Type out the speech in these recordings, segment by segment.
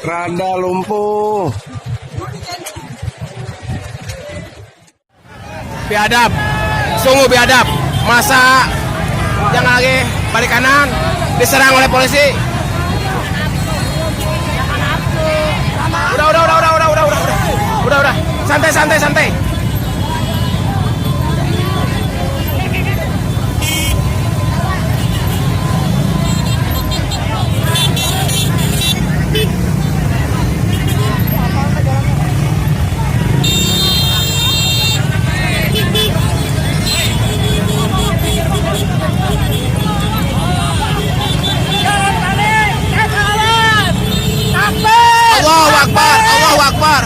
Rada lumpuh. Biadab, sungguh biadab. Masa yang lagi balik kanan diserang oleh polisi. Udah. Santai. Allahu Akbar.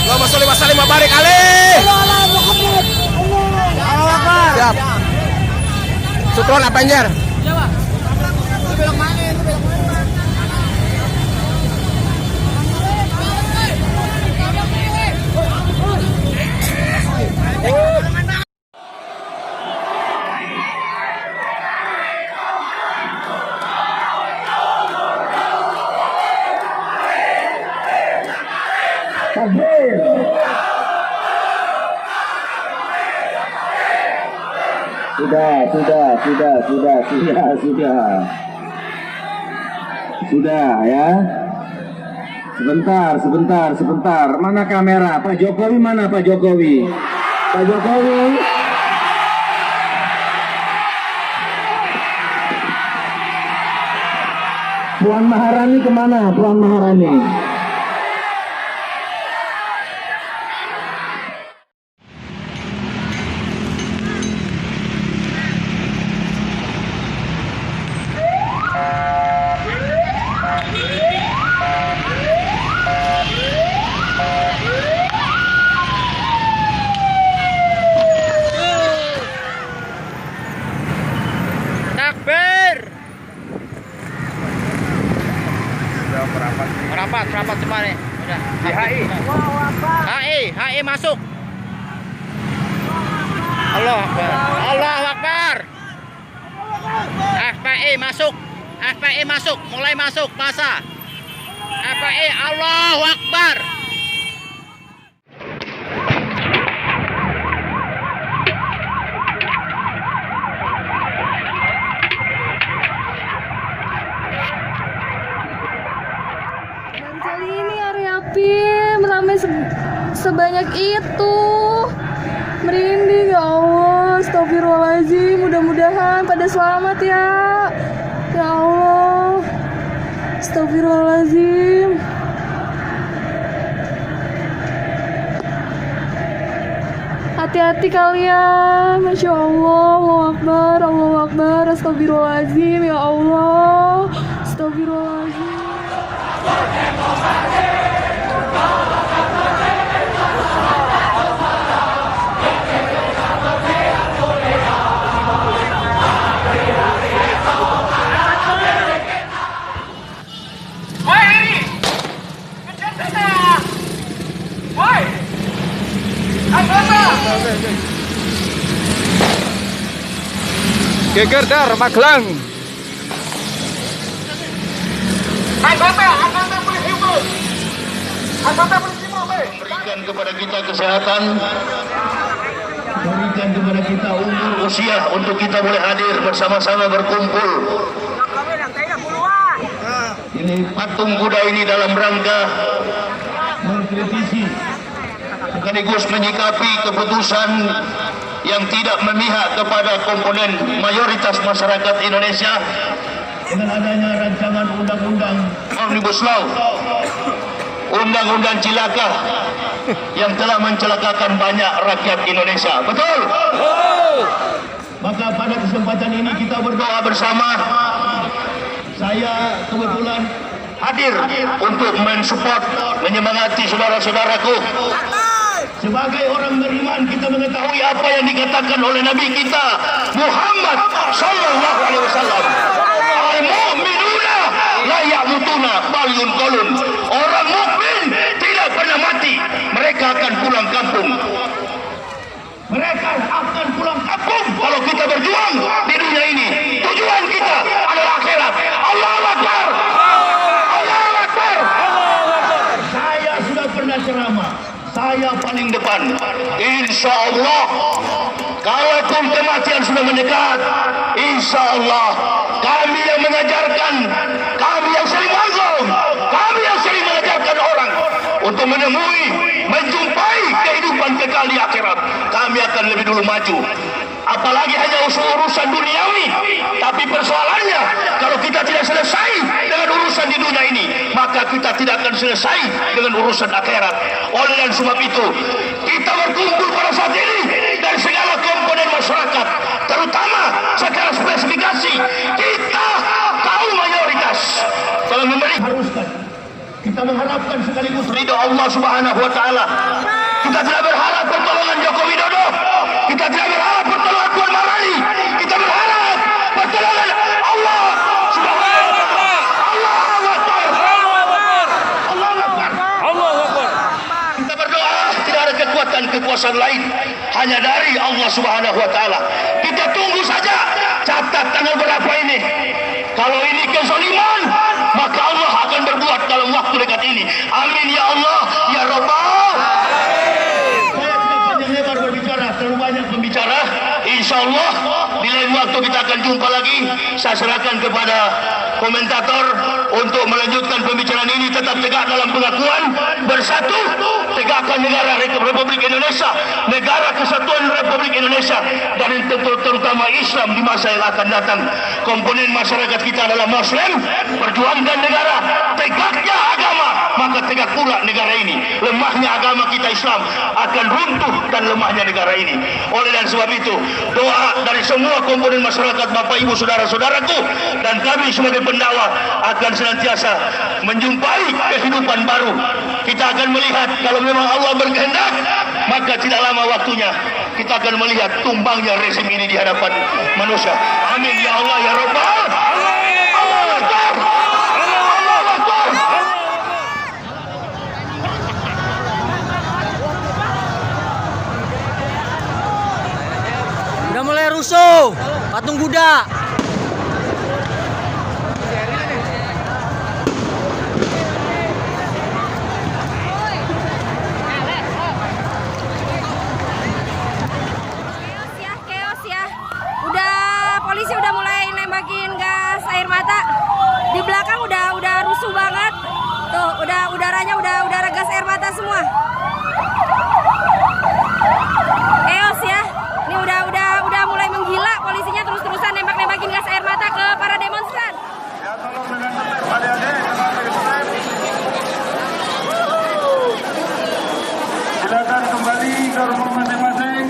Allahumma sholli wa sallim wa barik alaihi. Siap. Sutron apa anjir? Sudah ya. Sebentar. Mana kamera? Pak Jokowi mana Pak Jokowi? Puan Maharani kemana? Puan Maharani. Merapat semua nih. Udah. Di HI masuk. Allahu Akbar. FPI masuk. Mulai masuk masa. FPI Allahu Akbar. Kali ini area PIM ramai sebanyak itu. Merinding ya Allah. Astagfirullahaladzim. Mudah-mudahan pada selamat ya. Ya Allah. Astagfirullahaladzim. Hati-hati kalian. Masya Allah. Allahu Akbar. Astagfirullahaladzim. Ya Allah. Astagfirullahaladzim. Geger dar Magelang. Berikan kepada kita kesehatan, berikan kepada kita umur usia untuk kita boleh hadir bersama-sama berkumpul. Ini patung Buddha ini dalam rangka mengkritisi sekaligus menyikapi keputusan yang tidak memihak kepada komponen mayoritas masyarakat Indonesia dengan adanya rancangan undang-undang Omnibus Law, undang-undang cilaka yang telah mencelakakan banyak rakyat Indonesia. Betul? Maka pada kesempatan ini kita berdoa bersama. Saya kebetulan hadir untuk mensupport, menyemangati saudara-saudaraku. Sebagai orang beriman, kita mengetahui apa yang dikatakan oleh Nabi kita Muhammad sallallahu alaihi wasallam. Al-mu'minuna la ya'mutuna bal yunqalun. Orang mukmin tidak pernah mati, mereka akan pulang kampung. Mereka akan pulang kampung kalau kita berjuang di dunia ini. Tujuan kita adalah akhirat. Allah saya paling depan. Insya Allah, kalaupun kematian sudah mendekat, insya Allah kami yang mengajarkan, kami yang sering langsung, kami yang sering mengajarkan orang untuk menemui, menjumpai kehidupan kekal di akhirat. Kami akan lebih dulu maju. Apalagi hanya urusan duniawi. Tapi persoalannya, kalau kita tidak selesai dengan urusan di dunia ini, maka kita tidak akan selesai dengan urusan akhirat. Oleh dan sebab itu, kita berkumpul pada saat ini dari segala komponen masyarakat, terutama secara spesifikasi kita kaum mayoritas dalam memberi haruskan. Kita mengharapkan sekaligus ridha Allah Subhanahu wa taala. Kita tidak berharap pertolongan Joko Widodo. Kita tidak berharap pertolongan Puan Maharani. Kita berharap pertolongan Allah Subhanahu wa taala. Allahu Akbar. Allahu Akbar. Allahu Akbar. Kita berdoa tidak ada kekuatan lain hanya dari Allah Subhanahu wa taala. Kita tunggu saja catat tanggal berapa ini. Kalau ini kezaliman, maka Allah akan berbuat dalam waktu dekat ini. Amin ya Allah, ya Rabbal. Saya tidak panjang lebar berbicara, terlalu banyak pembicara. Insya Allah di lain waktu kita akan jumpa lagi. Saya serahkan kepada komentator untuk melanjutkan pembicaraan ini. Tetap tegak dalam pengakuan, bersatu, tegakkan negara Republik Indonesia, negara kesatuan Republik Indonesia, dan terutama Islam di masa yang akan datang. Komponen masyarakat kita adalah Muslim, perjuangkan negara, tegaknya agama, maka tegak pula negara ini. Lemahnya agama kita Islam akan runtuh dan lemahnya negara ini. Oleh dan sebab itu, doa dari semua komponen masyarakat, Bapak Ibu saudara-saudaraku, dan kami sebagai pendakwah akan senantiasa menjumpai kehidupan baru. Kita akan melihat kalau memang Allah berkehendak, maka tidak lama waktunya kita akan melihat tumbangnya rezim ini di hadapan manusia. Amin ya Allah ya Rabbal. Allahu Akbar. Allahu Akbar. Udah mulai rusuh, patung kuda. Chaos ya. Polisi udah mulai nembakin gas air mata. Di belakang udah rusuh banget. Tuh, udaranya udah gas air mata semua. Chaos ya. Ini udah mulai menggila, polisinya terus-terusan nembakin gas air mata ke para demonstran. Silakan kembali ke rumah masing-masing.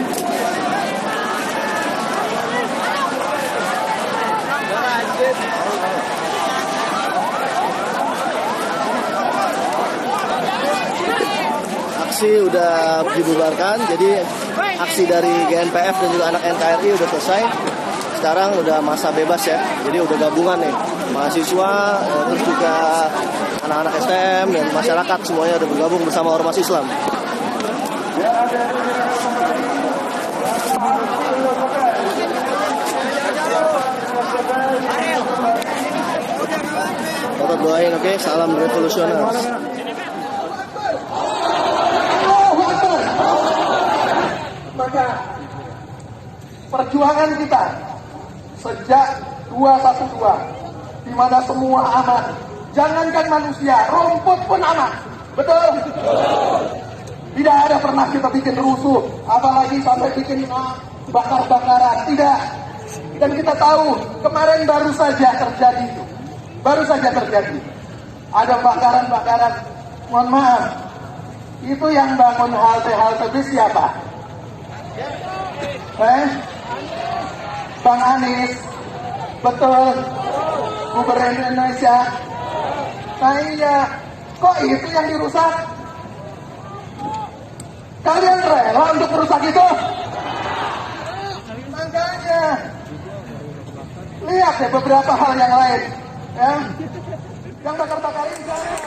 Aksi udah dibubarkan, jadi aksi dari GNPF dan juga anak NKRI udah selesai. Sekarang udah masa bebas ya, jadi udah gabungan nih, mahasiswa, terus juga anak-anak STM dan masyarakat semuanya udah bergabung bersama Ormas Islam. Tetap doain, oke? Salam revolusioner. Maka perjuangan kita sejak 212 di mana semua aman, jangankan manusia, rumput pun aman, betul? Tidak ada pernah kita bikin rusuh, apalagi sampai bikin bakar-bakaran, tidak. Dan kita tahu kemarin baru saja terjadi itu, ada bakaran-bakaran. Mohon maaf, itu yang bangun halte bis siapa? Bang Anies, betul, Gubernur Indonesia. Nah iya, kok itu yang dirusak? Kalian rela untuk merusak itu? Makanya lihat ya beberapa hal yang lain, ya, yang bakar-bakarin misalnya.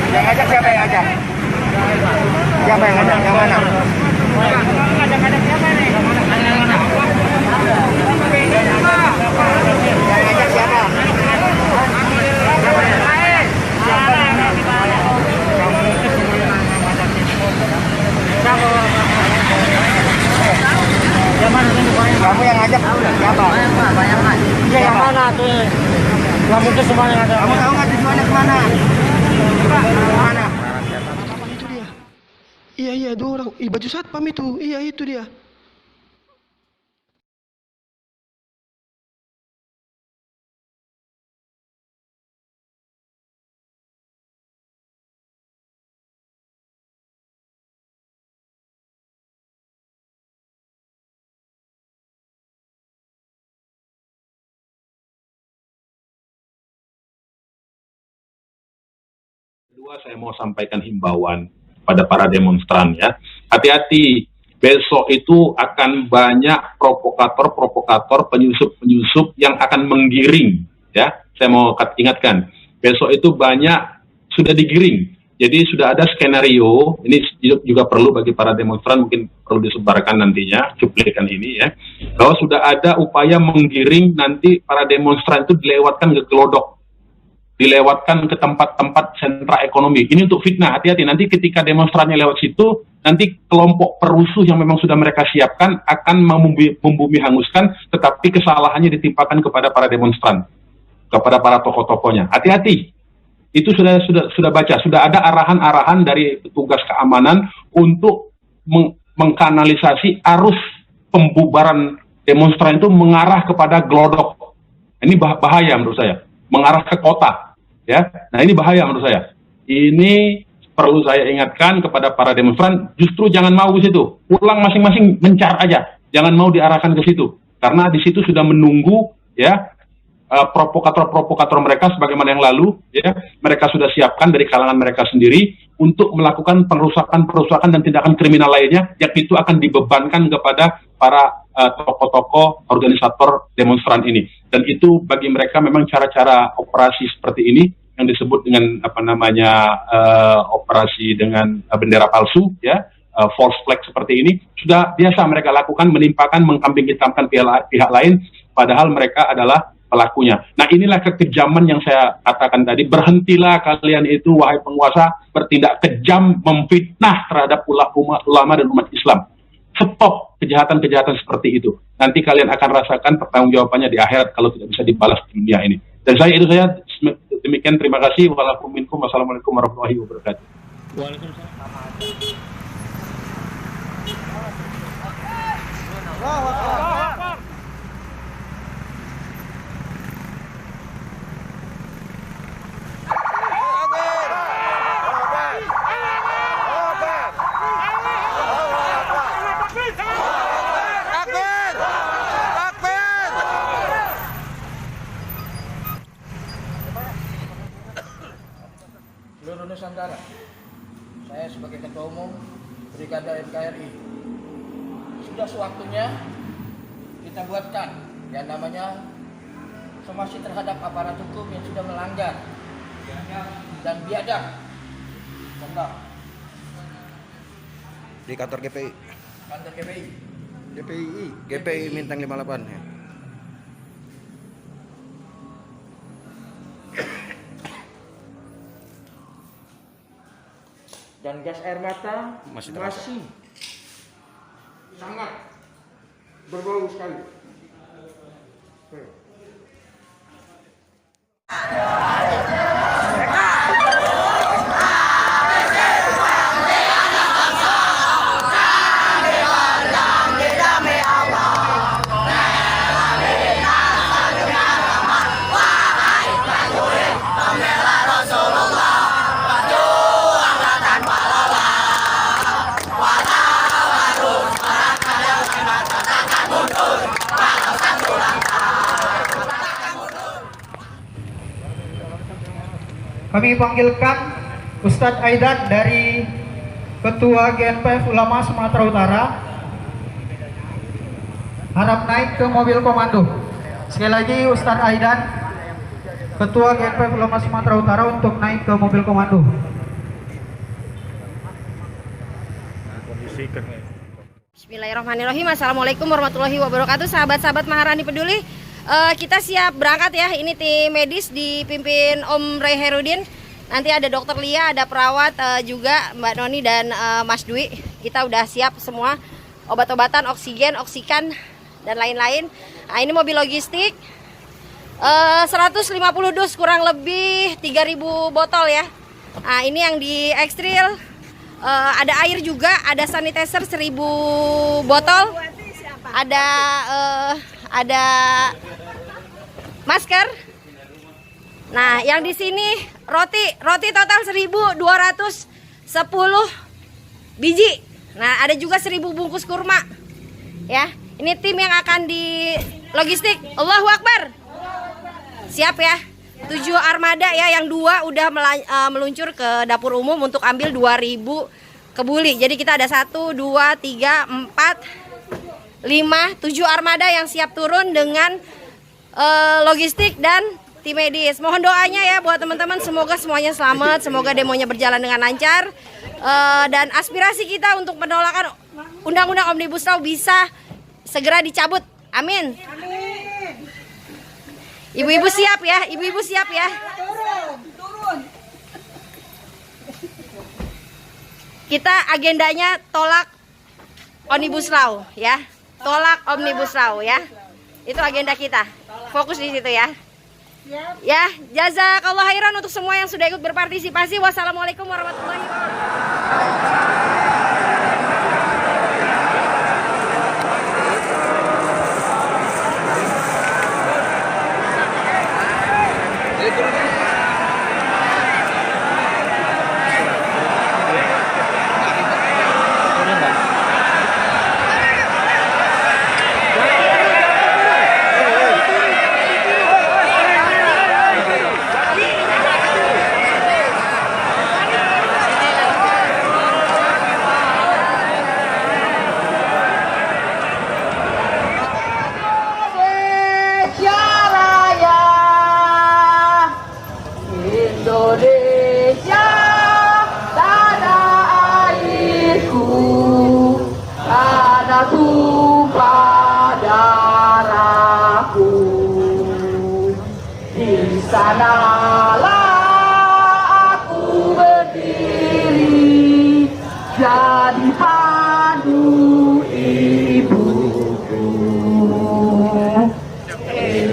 Yang ngajak siapa yang ngajak? Siapa yang ngajak? Yang mana? Ngajak siapa nih? Yang ngajak siapa? Kamu yang ngajak siapa? Iya yang mana tuh? Yang mungkin semuanya ada. Kamu tahu nggak tujuannya kemana? Kemana? Itu dia. Iya, 2 orang. Baju satpam itu. Iya, itu dia. Kedua, saya mau sampaikan himbauan pada para demonstran ya. Hati-hati, besok itu akan banyak provokator-provokator, penyusup-penyusup yang akan menggiring ya. Saya mau ingatkan, besok itu banyak sudah digiring. Jadi sudah ada skenario, ini juga perlu bagi para demonstran, mungkin perlu disebarkan nantinya, cuplikan ini ya. Bahwa sudah ada upaya menggiring nanti para demonstran itu dilewatkan ke Glodok, dilewatkan ke tempat-tempat sentra ekonomi. Ini untuk fitnah, hati-hati. Nanti ketika demonstrannya lewat situ, nanti kelompok perusuh yang memang sudah mereka siapkan akan membumi hanguskan, tetapi kesalahannya ditimpakan kepada para demonstran, kepada para tokoh-tokohnya. Hati-hati. Itu sudah baca, sudah ada arahan-arahan dari petugas keamanan untuk mengkanalisasi arus pembubaran demonstran itu mengarah kepada Glodok. Ini bahaya menurut saya, mengarah ke kota. Ya, nah ini bahaya menurut saya. Ini perlu saya ingatkan kepada para demonstran, justru jangan mau ke situ. Pulang masing-masing mencar aja. Jangan mau diarahkan ke situ. Karena di situ sudah menunggu ya provokator-provokator mereka sebagaimana yang lalu ya. Mereka sudah siapkan dari kalangan mereka sendiri untuk melakukan perusakan dan tindakan kriminal lainnya yang itu akan dibebankan kepada para tokoh-tokoh organisator demonstran ini. Dan itu bagi mereka memang cara-cara operasi seperti ini yang disebut dengan operasi dengan bendera palsu ya, false flag seperti ini sudah biasa mereka lakukan, menimpakan, mengkambing hitamkan pihak lain padahal mereka adalah pelakunya. Nah inilah kekejaman yang saya katakan tadi. Berhentilah kalian itu wahai penguasa bertindak kejam, memfitnah terhadap ulama dan umat Islam. Stop kejahatan-kejahatan seperti itu. Nanti kalian akan rasakan pertanggungjawabannya di akhirat kalau tidak bisa dibalas di dunia ini. Dan saya demikian, terima kasih. Wassalamualaikum warahmatullahi wabarakatuh. Seluruh Nusantara, saya sebagai Ketua Umum Brigade NKRI, sudah sewaktunya kita buatkan yang namanya somasi terhadap aparat hukum yang sudah melanggar dan biadab. Contoh Di kantor GPI. kantor GPI. GPI Mintang 58 ya. Dan gas air mata Masih sangat berbau sekali. Kami panggilkan Ustadz Aidan dari Ketua GNPF Ulama Sumatera Utara. Harap naik ke mobil komando. Sekali lagi Ustadz Aidan Ketua GNPF Ulama Sumatera Utara untuk naik ke mobil komando. Bismillahirrahmanirrahim. Assalamualaikum warahmatullahi wabarakatuh. Sahabat-sahabat Maharani Peduli, kita siap berangkat ya. Ini tim medis dipimpin Om Ray Herudin. Nanti ada Dokter Lia, ada perawat juga Mbak Noni dan Mas Dwi. Kita udah siap semua, obat-obatan, oksigen, oksikan dan lain-lain. Nah, ini mobil logistik 150 dus, kurang lebih 3.000 botol ya. Nah, ini yang di ekstril. Ada air juga, ada sanitizer 1.000 botol, ada masker. Nah, yang di sini roti total 1.210 biji. Nah, ada juga 1.000 bungkus kurma. Ya, ini tim yang akan di logistik. Allahu Akbar. Siap ya. 7 armada ya, yang 2 udah meluncur ke dapur umum untuk ambil 2.000 kebuli. Jadi kita ada 1, 2, 3, 4, 5, 7 armada yang siap turun dengan logistik dan tim medis. Mohon doanya ya buat teman-teman, semoga semuanya selamat, semoga demonya berjalan dengan lancar. Dan aspirasi kita untuk penolakan Undang-Undang Omnibus Law bisa segera dicabut. Amin. Ibu-ibu siap ya, ibu-ibu siap ya. Turun. Kita agendanya tolak Omnibus Law ya. Tolak Omnibus Law ya. Itu agenda kita. Fokus di situ ya. Ya, jazakallah khairan untuk semua yang sudah ikut berpartisipasi. Wassalamualaikum warahmatullahi wabarakatuh.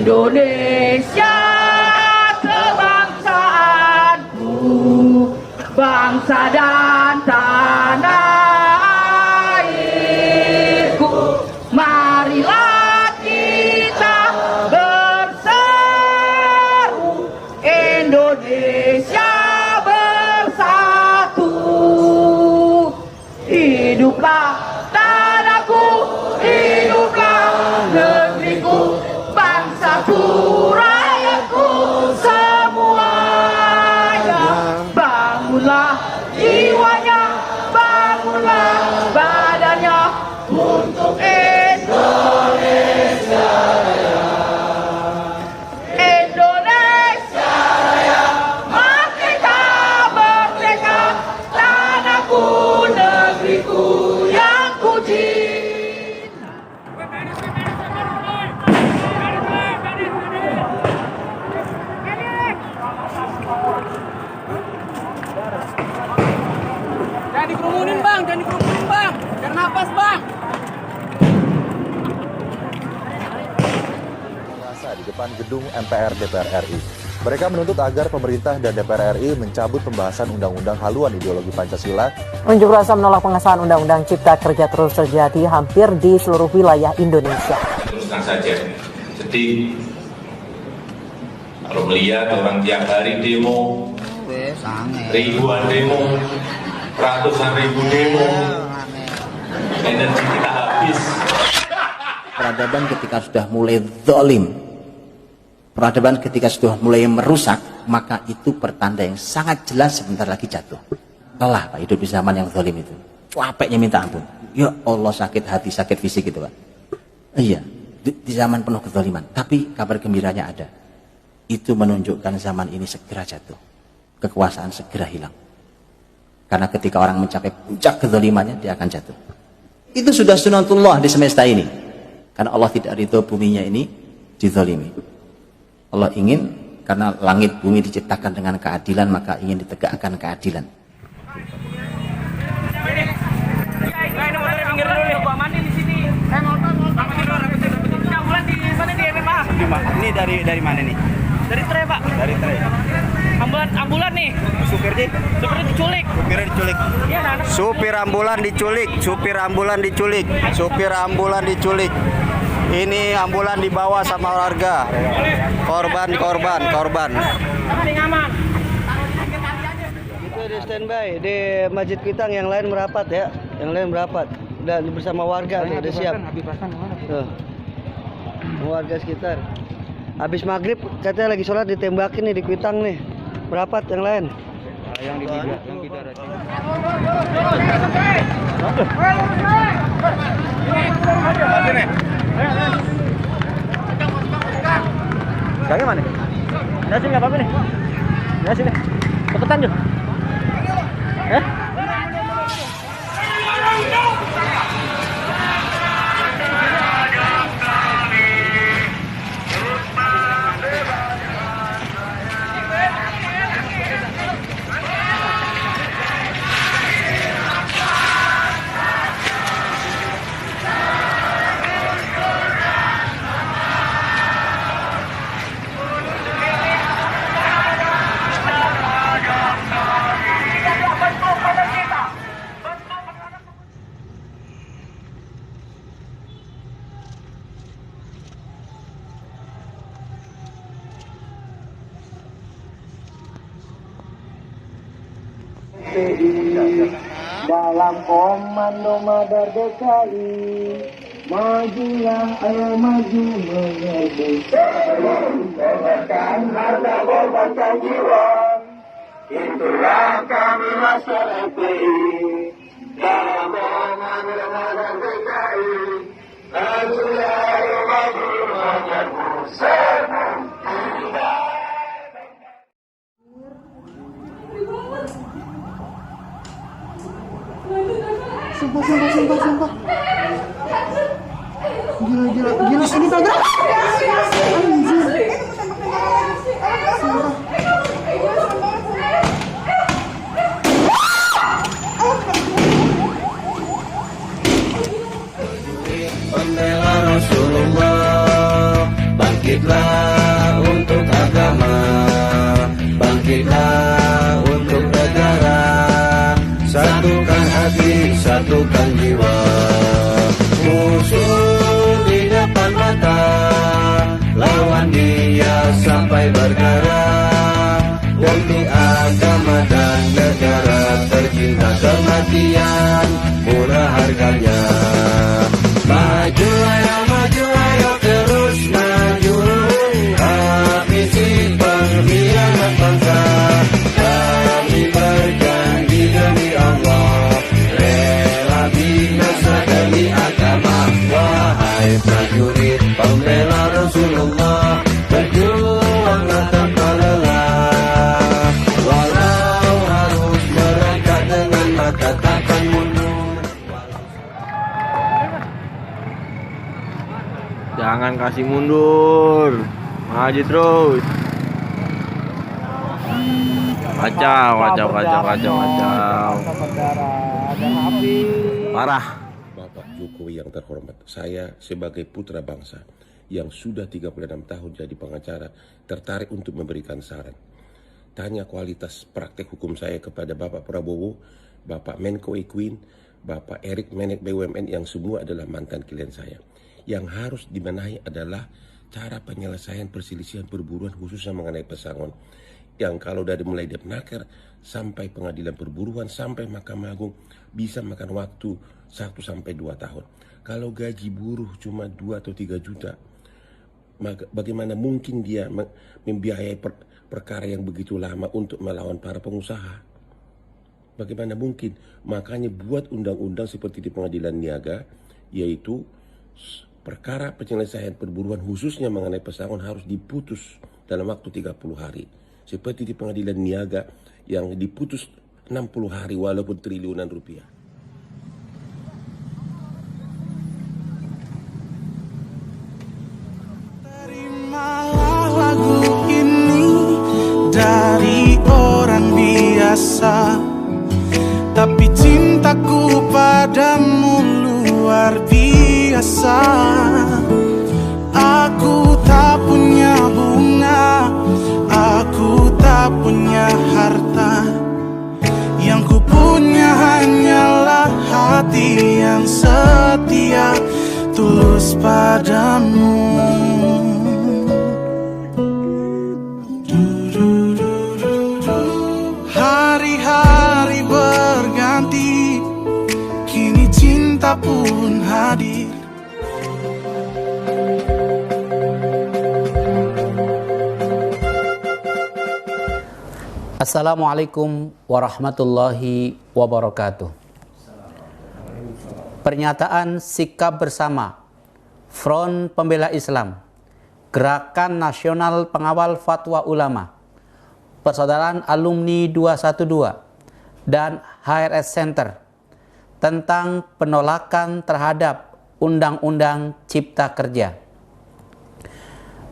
Indonesia kebangsaanku, bangsa dan tanah airku. Marilah kita berseru, Indonesia bersatu. Hiduplah tanahku, hiduplah negeriku, bangsaku, rakyatku semuanya. Bangunlah jiwanya, bangunlah badannya untuk Indonesia Raya. Indonesia Raya, merdeka, merdeka, tanahku, negeriku yang ku cinta. Jangan dikerumunin bang, jangan napas bang. Masa di depan gedung MPR DPR RI. Mereka menuntut agar pemerintah dan DPR RI mencabut pembahasan undang-undang haluan ideologi Pancasila. Unjuk rasa menolak pengesahan Undang-Undang Cipta Kerja terus terjadi hampir di seluruh wilayah Indonesia. Teruskan saja, sedih kalau melihat orang tiap hari demo, ribuan demo, ratusan ribu demo, energi kita habis. Peradaban ketika sudah mulai zalim, peradaban ketika sudah mulai merusak, maka itu pertanda yang sangat jelas sebentar lagi jatuh. Lelah Pak hidup di zaman yang zalim itu. Capeknya minta ampun. Ya Allah, sakit hati, sakit fisik gitu Pak. Iya, di zaman penuh kezaliman. Tapi kabar gembiranya ada. itu menunjukkan zaman ini segera jatuh, kekuasaan segera hilang. Karena ketika orang mencapai puncak kezalimannya, dia akan jatuh. Itu sudah sunatullah di semesta ini. Karena Allah tidak ridho buminya ini dizalimi. Allah ingin, karena langit bumi diciptakan dengan keadilan, maka ingin ditegakkan keadilan. Ini dari mana nih? Dari Tre, Pak. Dari Tre. Ambulan nih. Supirnya diculik. Supirnya diculik. Iya, anak. Supir ambulan diculik. Supir ambulan diculik. Supir ambulan diculik. Ini ambulan dibawa sama warga. Korban. Aman. Itu di standby di Masjid Kuitang, yang lain merapat ya. Yang lain merapat. Dan bersama warga tuh udah siap. Tuh. Warga sekitar. Habis maghrib katanya lagi sholat ditembakin nih di Kuitang nih. Merapat yang lain. Yang di Bidar. Kagak mana? Nasi nggak apa-apa nih. Nasi nih. Cepetan yuk. Dalam komando Madar DKI, majulah ayo maju merdeka. Bebaskan harta, bebaskan jiwa, itulah kami masyarakat FPI. Dalam komando Madar DKI, majulah ayo maju merdeka. Sumpah. Gila. Ini tabrak. Anjir. Sumpah. Pembela Rasulullah, bangkitlah untuk agama, bangkitlah untuk negara. Satukan hati, satukan jiwa, musuh di depan mata, lawan dia sampai berkara. Demi agama dan negara, tercinta kematian, murah harganya. Maju ayo terus maju, habisi pengkhianat bangsa. Kami berjanji demi Allah, rela binasa demi agama. Wahai prajurit pembela Rasulullah, berjuanglah tanpa lelah. Walau harus merangkak dengan mata takkan mundur. Jangan kasih mundur, maju terus. Kacau. Parah. Bapak Jokowi yang terhormat, saya sebagai putra bangsa yang sudah 36 tahun jadi pengacara, tertarik untuk memberikan saran. Tanya kualitas praktek hukum saya kepada Bapak Prabowo, Bapak Menko Equin, Bapak Erik Menek BUMN, yang semua adalah mantan klien saya. Yang harus dibenahi adalah cara penyelesaian perselisihan perburuan khususnya mengenai pesangon. Yang kalau dari mulai Depnaker sampai pengadilan perburuan sampai Mahkamah Agung bisa makan waktu 1 sampai 2 tahun. Kalau gaji buruh cuma 2 atau 3 juta, maka bagaimana mungkin dia membiayai perkara yang begitu lama untuk melawan para pengusaha? Bagaimana mungkin? Makanya buat undang-undang seperti di Pengadilan Niaga, yaitu perkara penyelesaian perburuan khususnya mengenai pesangon harus diputus dalam waktu 30 hari. Seperti di pengadilan niaga yang diputus 60 hari walaupun triliunan rupiah. Terimalah lagu ini dari orang biasa, tapi cintaku padamu luar biasa. Aku tak punya bunga, aku tak punya harta, yang ku punya hanyalah hati yang setia, tulus padamu. Hari-hari berganti, kini cinta pun hadir. Assalamualaikum warahmatullahi wabarakatuh. Pernyataan sikap bersama Front Pembela Islam, Gerakan Nasional Pengawal Fatwa Ulama, Persaudaraan Alumni 212, dan HRS Center tentang penolakan terhadap Undang-Undang Cipta Kerja.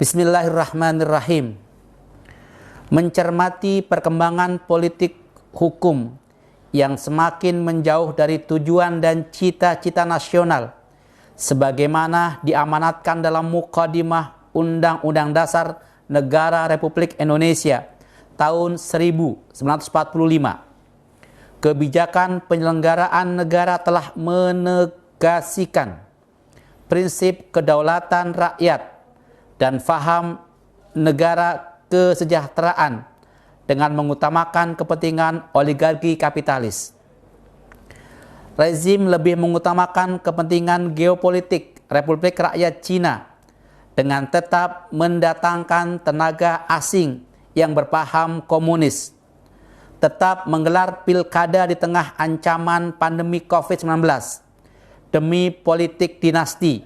Bismillahirrahmanirrahim. Mencermati perkembangan politik hukum yang semakin menjauh dari tujuan dan cita-cita nasional sebagaimana diamanatkan dalam Muqaddimah Undang-Undang Dasar Negara Republik Indonesia tahun 1945. Kebijakan penyelenggaraan negara telah menegasikan prinsip kedaulatan rakyat dan faham negara kesejahteraan dengan mengutamakan kepentingan oligarki kapitalis. Rezim lebih mengutamakan kepentingan geopolitik Republik Rakyat Cina dengan tetap mendatangkan tenaga asing yang berpaham komunis, tetap menggelar pilkada di tengah ancaman pandemi COVID-19 demi politik dinasti.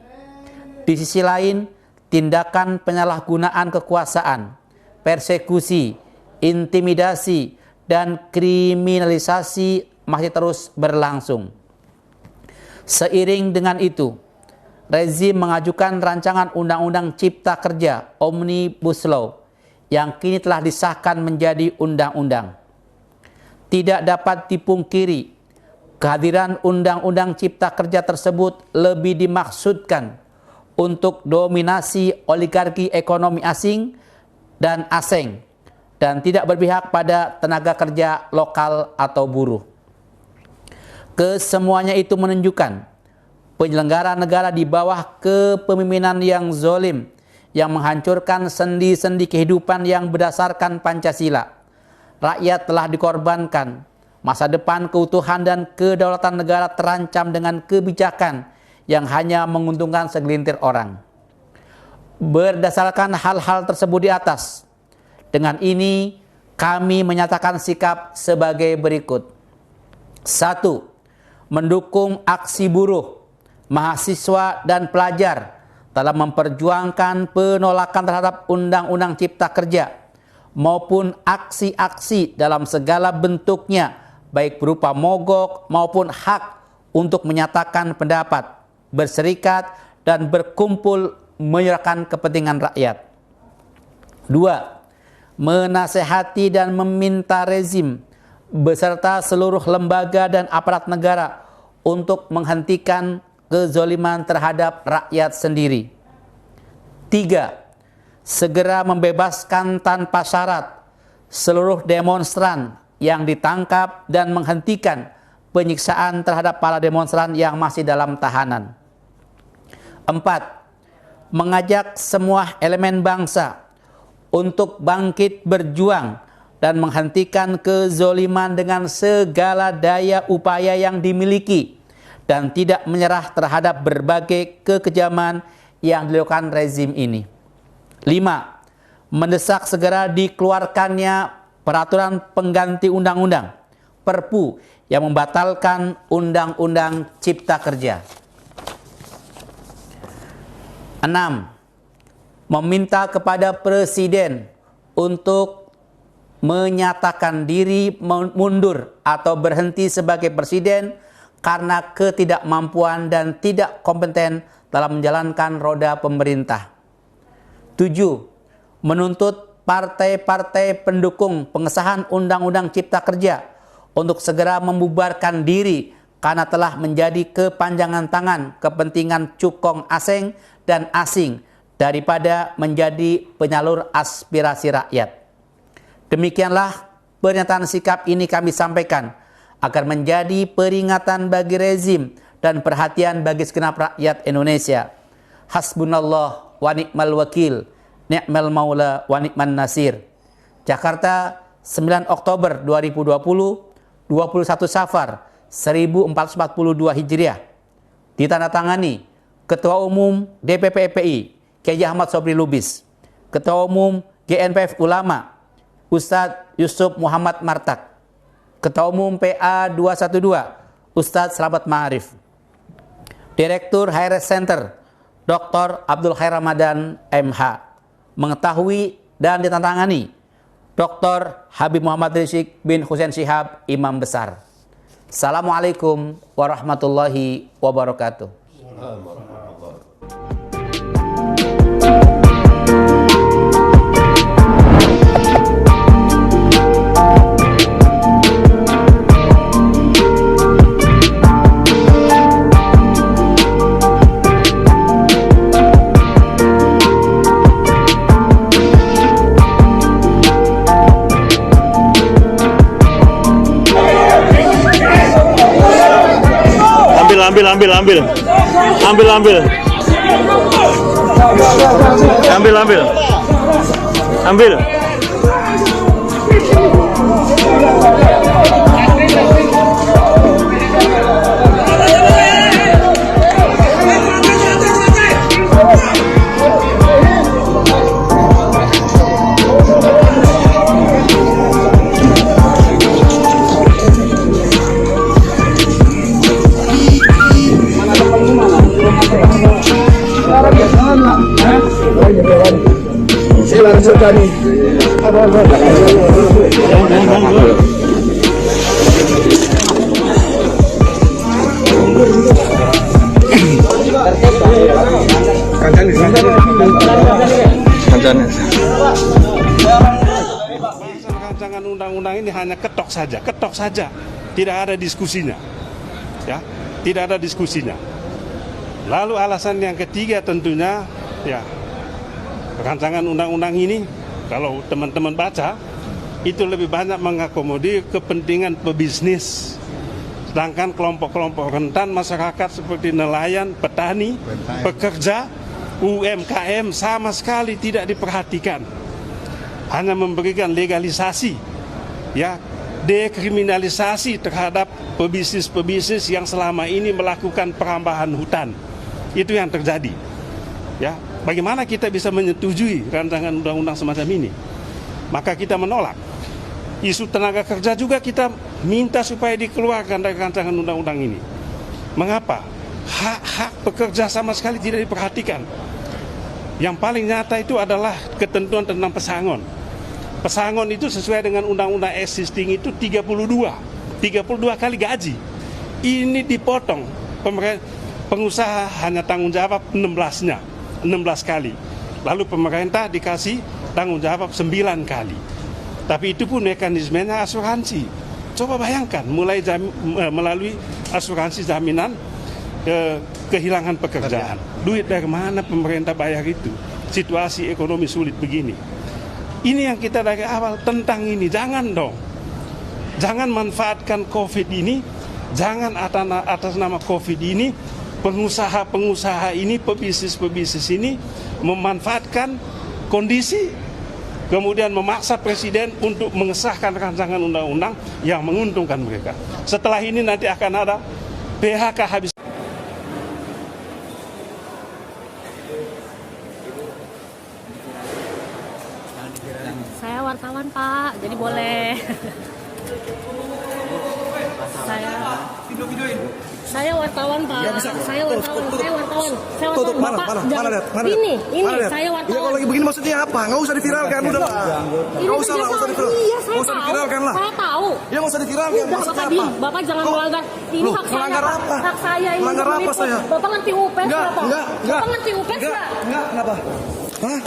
Di sisi lain, tindakan penyalahgunaan kekuasaan, persekusi, intimidasi, dan kriminalisasi masih terus berlangsung. Seiring dengan itu, rezim mengajukan rancangan Undang-Undang Cipta Kerja Omnibus Law yang kini telah disahkan menjadi undang-undang. Tidak dapat dipungkiri, kehadiran Undang-Undang Cipta Kerja tersebut lebih dimaksudkan untuk dominasi oligarki ekonomi asing dan asing, dan tidak berpihak pada tenaga kerja lokal atau buruh. Kesemuanya itu menunjukkan penyelenggara negara di bawah kepemimpinan yang zolim, yang menghancurkan sendi-sendi kehidupan yang berdasarkan Pancasila. Rakyat telah dikorbankan, masa depan, keutuhan, dan kedaulatan negara terancam dengan kebijakan yang hanya menguntungkan segelintir orang. Berdasarkan hal-hal tersebut di atas, dengan ini kami menyatakan sikap sebagai berikut. 1. Mendukung aksi buruh, mahasiswa, dan pelajar dalam memperjuangkan penolakan terhadap Undang-Undang Cipta Kerja maupun aksi-aksi dalam segala bentuknya, baik berupa mogok maupun hak untuk menyatakan pendapat, berserikat, dan berkumpul menyuarakan kepentingan rakyat. 2. Menasehati dan meminta rezim beserta seluruh lembaga dan aparat negara untuk menghentikan kezoliman terhadap rakyat sendiri. 3. Segera membebaskan tanpa syarat seluruh demonstran yang ditangkap dan menghentikan penyiksaan terhadap para demonstran yang masih dalam tahanan. 4. Mengajak semua elemen bangsa untuk bangkit berjuang dan menghentikan kezoliman dengan segala daya upaya yang dimiliki dan tidak menyerah terhadap berbagai kekejaman yang dilakukan rezim ini. 5. Mendesak segera dikeluarkannya peraturan pengganti undang-undang Perpu yang membatalkan Undang-Undang Cipta Kerja. 6. Meminta kepada Presiden untuk menyatakan diri mundur atau berhenti sebagai presiden karena ketidakmampuan dan tidak kompeten dalam menjalankan roda pemerintah. 7. Menuntut partai-partai pendukung pengesahan Undang-Undang Cipta Kerja untuk segera membubarkan diri karena telah menjadi kepanjangan tangan kepentingan cukong asing dan asing daripada menjadi penyalur aspirasi rakyat. Demikianlah pernyataan sikap ini kami sampaikan agar menjadi peringatan bagi rezim dan perhatian bagi segenap rakyat Indonesia. Hasbunallah wa ni'mal wakil, ni'mal maula wa ni'man nasir. Jakarta, 9 Oktober 2020, 21 Safar 1442 Hijriah. Ditandatangani Ketua Umum DPP FPI Kiai Ahmad Sobri Lubis, Ketua Umum GNPF Ulama Ustadz Yusuf Muhammad Martak, Ketua Umum PA 212 Ustadz Slamet Ma'arif, Direktur HRS Center Dr. Abdul Khair Ramadan MH. Mengetahui dan ditandatangani Dr. Habib Muhammad Rizik bin Hussein Syihab, Imam Besar. Assalamualaikum warahmatullahi wabarakatuh. Ambil. Rancangan undang-undang ini hanya ketok saja, tidak ada diskusinya, ya, tidak ada diskusinya. Lalu alasan yang ketiga tentunya, ya, rancangan undang-undang ini kalau teman-teman baca itu lebih banyak mengakomodir kepentingan pebisnis, sedangkan kelompok-kelompok rentan masyarakat seperti nelayan, petani, pekerja, UMKM sama sekali tidak diperhatikan. Hanya memberikan legalisasi, ya, dekriminalisasi terhadap pebisnis-pebisnis yang selama ini melakukan perambahan hutan. Itu yang terjadi. Ya, bagaimana kita bisa menyetujui rancangan undang-undang semacam ini? Maka kita menolak. Isu tenaga kerja juga kita minta supaya dikeluarkan dari rancangan undang-undang ini. Mengapa? Hak-hak pekerja sama sekali tidak diperhatikan. Yang paling nyata itu adalah ketentuan tentang pesangon. Pesangon itu sesuai dengan undang-undang existing itu 32 kali gaji. Ini dipotong. Pengusaha hanya tanggung jawab 16 kali. Lalu pemerintah dikasih tanggung jawab 9 kali. Tapi itu pun mekanismenya asuransi. Coba bayangkan, melalui asuransi jaminan kehilangan pekerjaan. Duit dari mana pemerintah bayar itu? Situasi ekonomi sulit begini. Ini yang kita dari awal tentang ini. Jangan dong. Jangan manfaatkan COVID ini. Jangan atas nama COVID ini, pengusaha-pengusaha ini, pebisnis-pebisnis ini memanfaatkan kondisi, kemudian memaksa presiden untuk mengesahkan rancangan undang-undang yang menguntungkan mereka. Setelah ini nanti akan ada PHK habis. Saya wartawan, Pak, jadi boleh. Saya wartawan, Pak. Nggak bisa. Saya wartawan. Saya wartawan. Saya Tuh, wartawan. mana, Bapak, mana, jangan- mana, lihat, mana, Ini, lihat. saya Ya wartawan. kalau lagi begini maksudnya apa? Nggak usah diviralkan, udah lah. Nggak usah lah, nggak usah diviralkan. Iya, saya Nggak usah tahu. diviralkan lah. Saya tahu. Ya nggak usah diviralkan, Udah, maksudnya Bapak apa? diem. Bapak jangan Loh, melanggar. Ini loh, hak saya. melanggar Pak. apa? Hak saya ini. Melanggar apa meliput. saya? Bapak ngerti UPS Enggak, nggak, Pak? enggak. Bapak ngerti UPS nggak? Enggak, kenapa? Hah?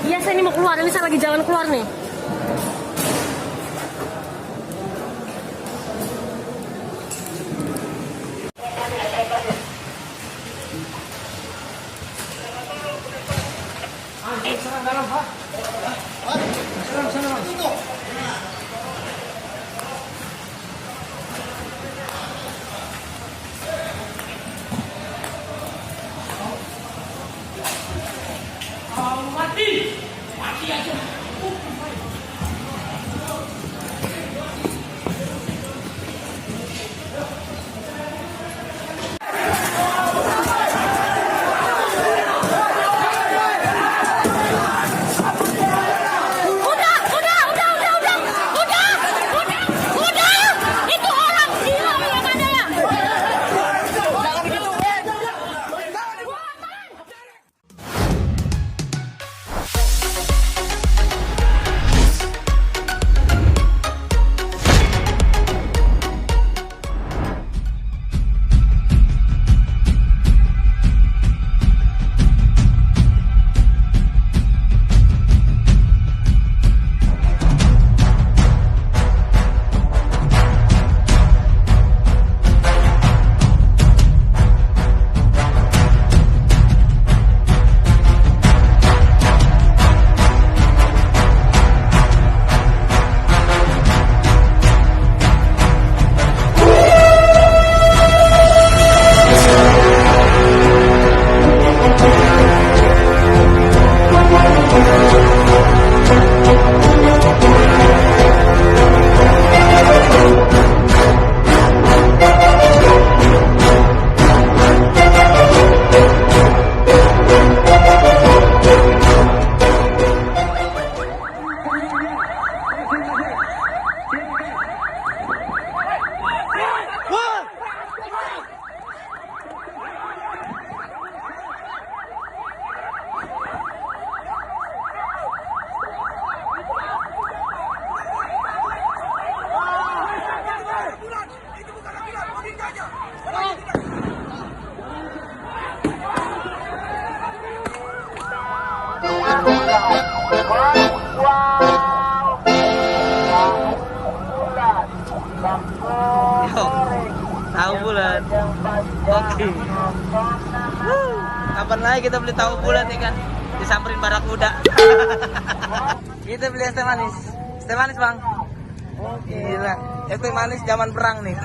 Iya, saya ini mau keluar. Ini saya lagi jalan keluar nih. Mati aja. Itu orang gila yang ada ya. Tahu bulat. Oke. Kapan lagi kita beli tahu bulat ya kan? Disamperin barak muda. Kita beli es teh manis. Es teh manis, Bang. Oke. Gila. Es teh manis zaman perang nih.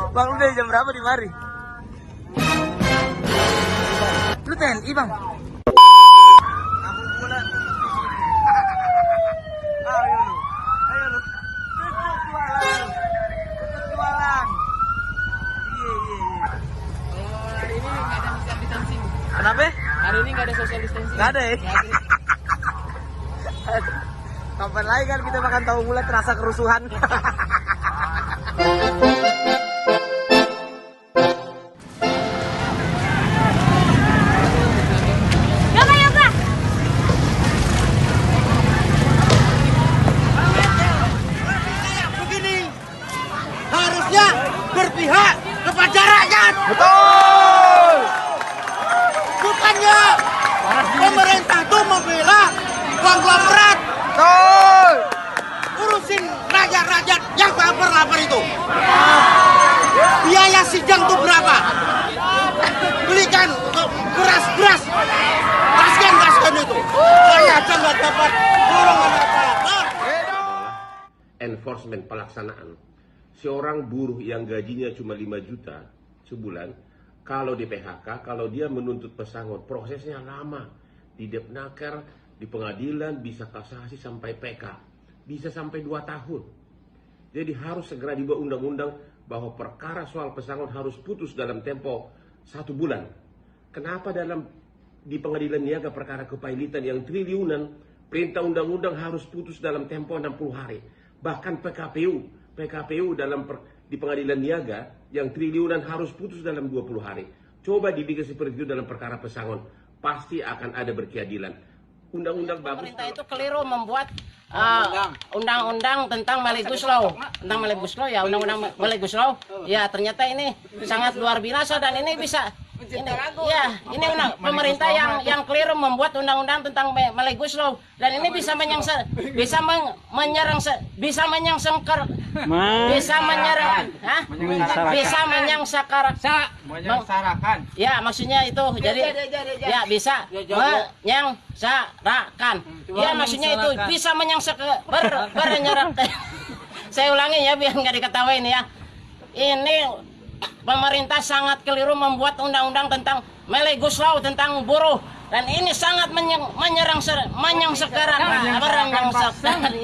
Bang, lu dari jam berapa di mari? Lu TNI, Bang? Aku bulat. Ayo lu. Ayo lu. Jualan. Iya. Oh, hari ini nggak ada social distancing. Kenapa? Hari ini nggak ada social distancing. Nggak ada ya? Kapan lagi kan kita makan tahu bulat terasa kerusuhan. Begini, harusnya berpihak kepada rakyat. Betul. Bukannya pemerintah tuh membela konglomerat. Betul. Urusin rakyat-rakyat yang lapar-lapar itu. Biaya sidang tuh berapa? Belikan beras-beras. Kasihan itu. Saya aja nggak dapat golongan apa-apa. enforcement pelaksanaan. Seorang buruh yang gajinya cuma 5 juta sebulan, kalau di PHK, kalau dia menuntut pesangon, prosesnya lama. Di Depnaker, di pengadilan, bisa kasasi sampai PK. Bisa sampai 2 tahun. Jadi harus segera dibuat undang-undang bahwa perkara soal pesangon harus putus dalam tempo 1 bulan. Kenapa di pengadilan niaga perkara kepailitan yang triliunan, perintah undang-undang harus putus dalam tempo 60 hari. Bahkan PKPU di pengadilan niaga yang triliunan harus putus dalam 20 hari. Coba dibikin seperti itu dalam perkara pesangon, pasti akan ada berkeadilan. Undang-undang bagus. Pemerintah itu keliru membuat undang-undang tentang Omnibus Law, ya, undang-undang Omnibus Law. Ya, ternyata ini sangat luar biasa dan ini bisa ini pemerintah yang keliru membuat undang-undang tentang Omnibus Law dan ini bisa menyengsarakan. Ya, maksudnya itu. Jadi ya bisa menyengsarakan. Ya, maksudnya itu bisa menyengsarakan. Saya ulangi ya biar nggak diketawain ya. Ini pemerintah sangat keliru membuat undang-undang tentang Omnibus Law tentang buruh dan ini sangat menyengsarakan.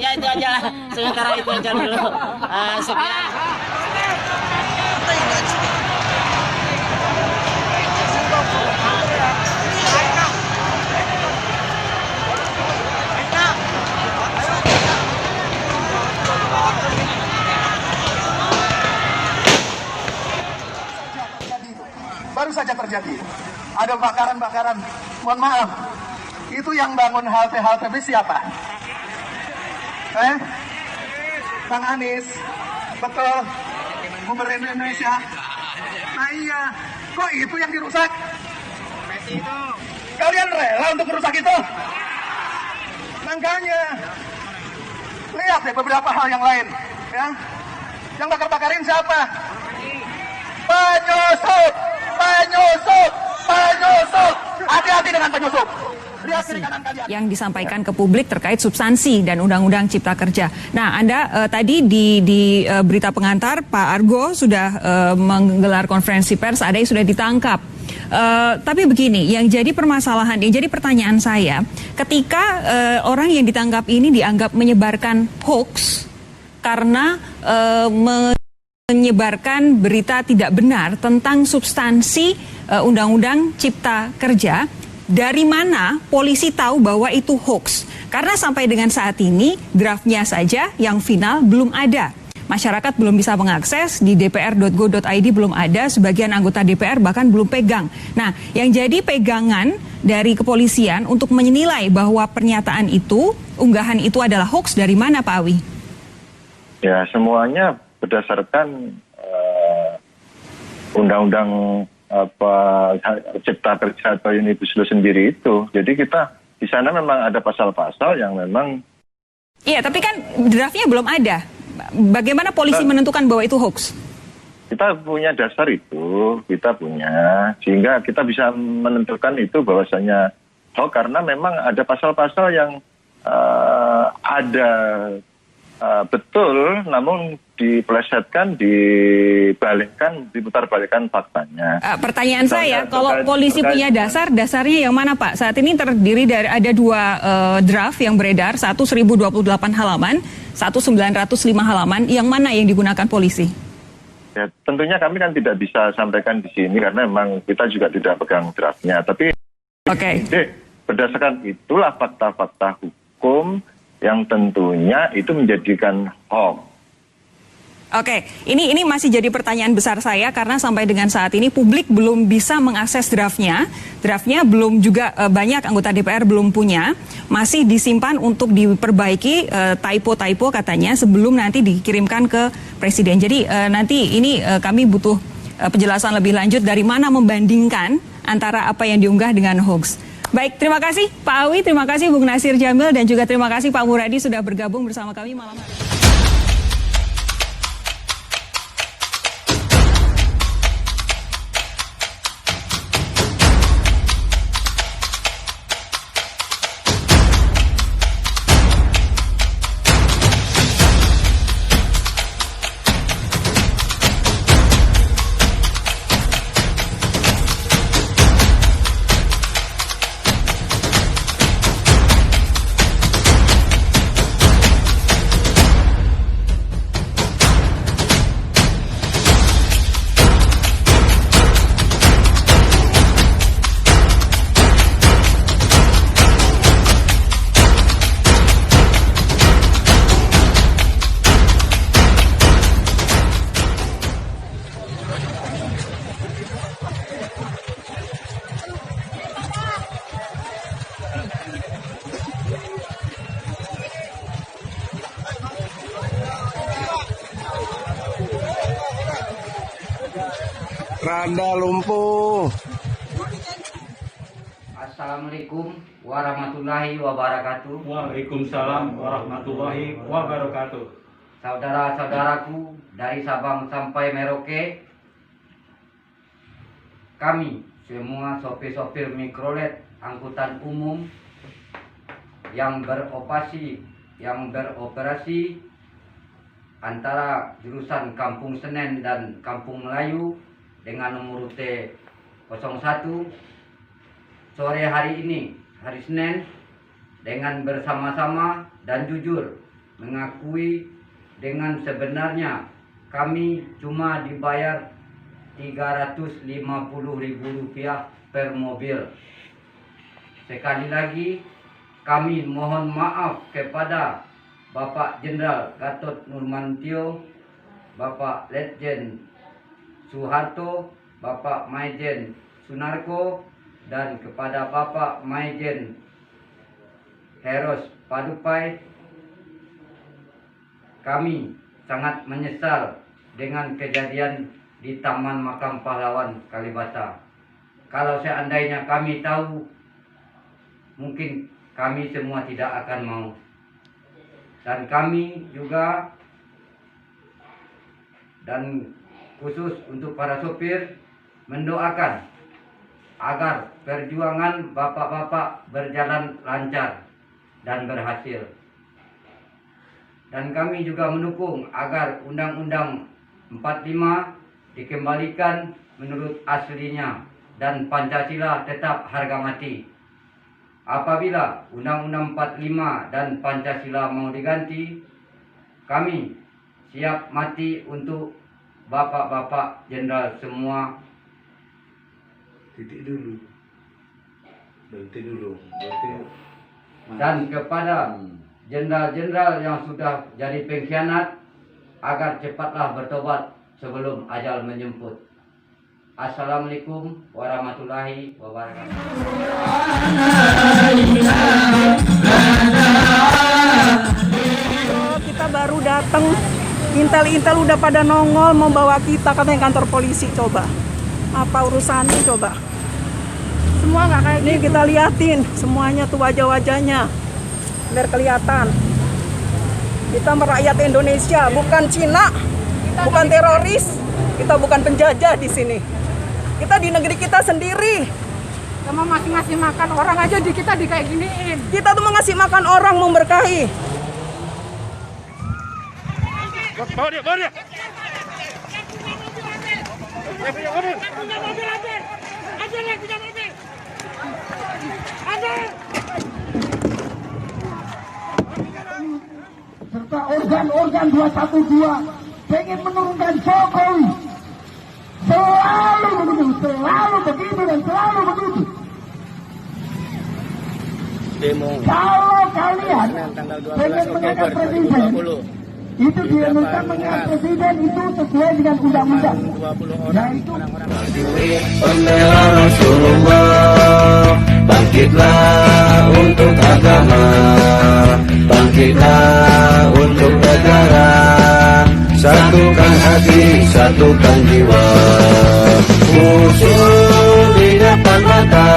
Ya itu aja lah. Sementara itu aja dulu. Sekian. Baru saja terjadi. Ada bakaran-bakaran. Mohon maaf. Itu yang bangun halte-halte bis siapa? Bang Anies. Betul. Gubernur Indonesia. Nah iya. Kok itu yang dirusak? Kalian rela untuk merusak itu? Makanya. Lihat deh beberapa hal yang lain. Ya. Yang bakar-bakarin siapa? Penyusup. Hati-hati dengan penyusup. Yang disampaikan ke publik terkait substansi dan Undang-Undang Cipta Kerja. Nah, Anda tadi di berita pengantar Pak Argo sudah menggelar konferensi pers, ada yang sudah ditangkap. Tapi begini, yang jadi permasalahan, yang jadi pertanyaan saya, ketika orang yang ditangkap ini dianggap menyebarkan hoax karena menyebarkan berita tidak benar tentang substansi Undang-Undang Cipta Kerja, dari mana polisi tahu bahwa itu hoax? Karena sampai dengan saat ini draftnya saja yang final belum ada. Masyarakat belum bisa mengakses, di dpr.go.id belum ada, sebagian anggota DPR bahkan belum pegang. Nah, yang jadi pegangan dari kepolisian untuk menilai bahwa pernyataan itu, unggahan itu adalah hoax dari mana, Pak Awi? Ya, semuanya berdasarkan undang-undang Cipta Kerja atau Omnibus Law sendiri itu. Jadi kita di sana memang ada pasal-pasal yang memang. Iya, tapi kan draftnya belum ada. Bagaimana polisi menentukan bahwa itu hoax? Kita punya dasar itu, sehingga kita bisa menentukan itu bahwasanya hoax karena memang ada pasal-pasal yang ada betul, namun dipelesetkan, diputarbalikkan faktanya. Pertanyaan saya, kalau polisi punya dasarnya yang mana, Pak? Saat ini terdiri dari ada 2 draft yang beredar, satu 1028 halaman, satu 905 halaman. Yang mana yang digunakan polisi? Ya, tentunya kami kan tidak bisa sampaikan di sini karena memang kita juga tidak pegang draftnya. Tapi berdasarkan itulah fakta-fakta hukum yang tentunya itu menjadikan hoax. Oke, ini masih jadi pertanyaan besar saya karena sampai dengan saat ini publik belum bisa mengakses draftnya. Draftnya belum juga banyak anggota DPR belum punya, masih disimpan untuk diperbaiki typo-typo katanya sebelum nanti dikirimkan ke Presiden. Jadi nanti ini kami butuh penjelasan lebih lanjut dari mana membandingkan antara apa yang diunggah dengan hoax. Baik, terima kasih Pak Awi, terima kasih Bung Nasir Jamil, dan juga terima kasih Pak Muradi sudah bergabung bersama kami malam hari ini. Rada lumpuh. Assalamualaikum warahmatullahi wabarakatuh. Waalaikumsalam warahmatullahi wabarakatuh. Saudara-saudaraku dari Sabang sampai Merauke, kami semua sopir-sopir mikrolet angkutan umum yang beroperasi antara jurusan Kampung Senen dan Kampung Melayu dengan nomor T01 sore hari ini, hari Senin, dengan bersama-sama dan jujur mengakui dengan sebenarnya kami cuma dibayar Rp350.000 per mobil. Sekali lagi kami mohon maaf kepada Bapak Jenderal Gatot Nurmantio, Bapak Letjen Soeharto, Bapak Maijen Sunarko, dan kepada Bapak Maijen Heros Padupai. Kami sangat menyesal dengan kejadian di Taman Makam Pahlawan Kalibata. Kalau seandainya kami tahu, mungkin kami semua tidak akan mau. Dan kami juga, dan khusus untuk para sopir, mendoakan agar perjuangan bapak-bapak berjalan lancar dan berhasil. Dan kami juga mendukung agar Undang-Undang 45 dikembalikan menurut aslinya dan Pancasila tetap harga mati. Apabila Undang-Undang 45 dan Pancasila mau diganti, kami siap mati untuk bapak-bapak jenderal semua. Titik dulu. Berhenti dulu. Dan kepada jenderal-jenderal yang sudah jadi pengkhianat, agar cepatlah bertobat sebelum ajal menjemput. Assalamualaikum warahmatullahi wabarakatuh. Kita baru datang, intel-intel udah pada nongol membawa kita katanya kantor polisi. Coba apa urusannya coba? Semua nggak kayak ini gitu. Kita liatin semuanya tuh wajah-wajahnya biar kelihatan. Kita merakyat Indonesia, bukan Cina, bukan teroris, kita bukan penjajah di sini. Kita di negeri kita sendiri. Sama masing-masing makan orang aja di kita di kayak giniin. Kita tuh mau ngasih makan orang, memberkahi. Bawa dia, bawa dia. Serta organ-organ 212 pengen menurunkan Jokowi. Selalu begitu dan selalu begitu. Demo. Kalau kalian pengen mengangkat presiden, itu dianukan mengangkat presiden itu sesuai dengan undang-undang. Yaitu Pembela Rasulullah, bangkitlah untuk agama, bangkitlah untuk negara, satukan hati, satukan jiwa, musuh di depan mata,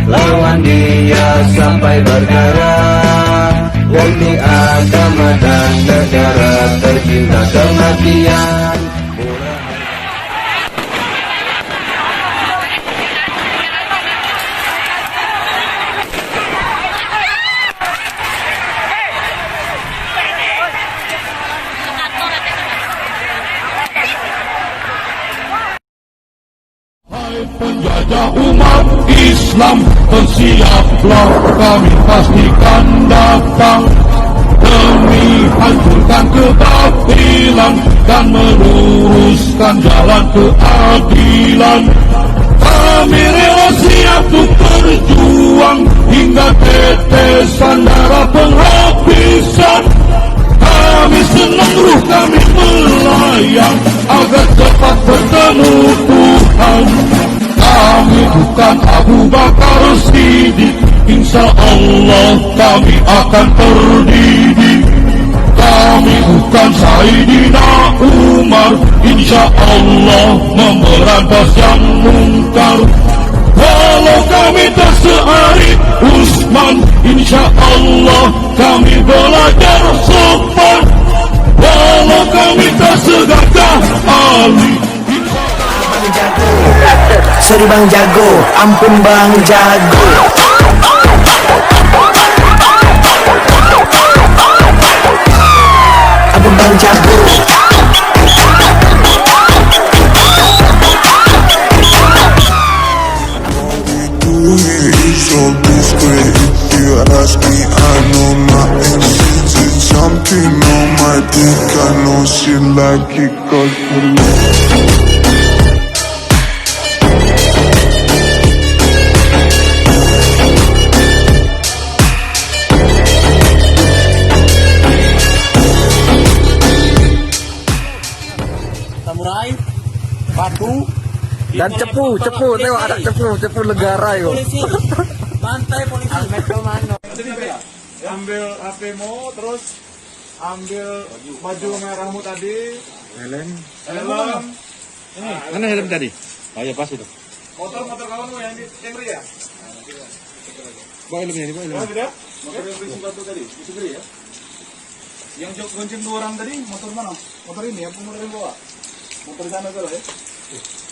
lawan dia sampai berkara, demi agama dan negara, tercinta kematian. Penjajah umat Islam, bersiaplah kami pastikan datang demi hancurkan kebatilan dan meluruskan jalan keadilan. Kami rela siap untuk berjuang hingga tetesan darah penghabisan. Kami senang ruh kami melayang agar cepat bertemu Tuhan. Kami bukan Abu Bakar Siddiq, insya Allah kami akan terdidik. Kami bukan pasukan Sayyidina Umar, insya Allah memberantas yang mungkar. Walau kami tak searif Usman, insya Allah kami belajar sopan. Walau kami tak segagah Ali, Sorry Bang Jago, ampun Bang Jago. Ampun Bang Jago. It's so discreet. If you ask me, I know my exes. It's something on my dick. I know she like it 'cause you samurai, batu, dan cepu, tengok ada cepu negara yo. Polisi, bantai polisi. Almet Komando. Ambil HP-mu, terus ambil baju merahmu tadi. Helm. Ini. Mana helm tadi? Oh ya pas itu. Motor kawanmu yang di Camry ya? Bawa helmnya ini, bawa helmnya. Oh, tidak? Motor yang berisi batu tadi, itu beri ya? Yang gonceng 2 orang tadi, motor mana? Motor ini, yang motor yang bawa? Motor di sana dulu ya?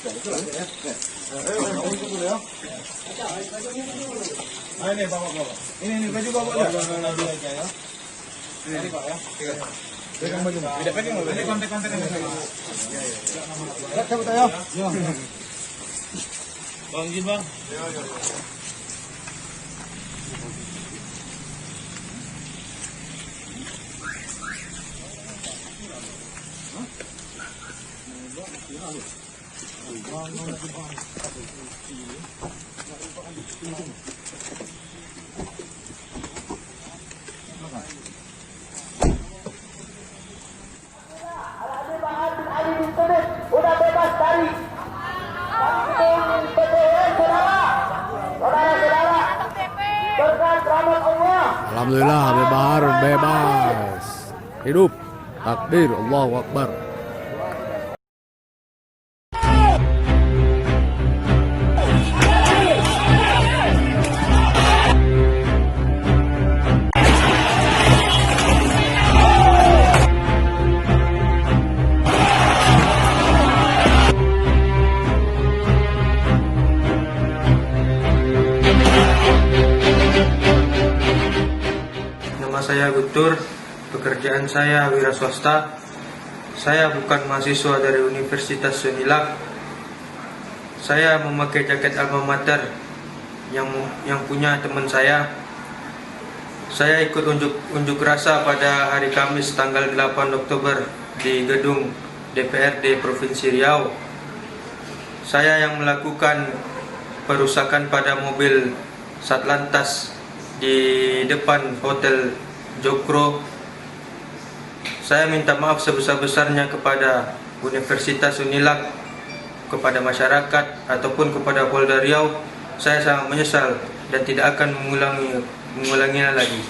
Itu lah ya. Ayo, ikut dulu ya. Nah, ini bawa. Ini baju bawa aja. Ini Pak ya. Pegang baju. Tidak pegang. Ini kontak-kontak ini. Ya, cabut ayo. Bang Jin, Bang. Ya. udah bebas dari saudara-saudara berkat rahmat Allah. Alhamdulillah Habib Bahar bebas. Hidup. Takbir, Allahu Akbar. Saya Guntur, pekerjaan saya wira swasta. Saya bukan mahasiswa dari Universitas Unilab. Saya memakai jaket alma mater yang punya teman saya. Saya ikut unjuk rasa pada hari Kamis tanggal 8 Oktober di gedung DPRD Provinsi Riau. Saya yang melakukan perusakan pada mobil Satlantas di depan Hotel Jokro. Saya minta maaf sebesar-besarnya kepada Universitas Unilab, kepada masyarakat ataupun kepada Polda Riau. Saya sangat menyesal dan tidak akan mengulanginya lagi.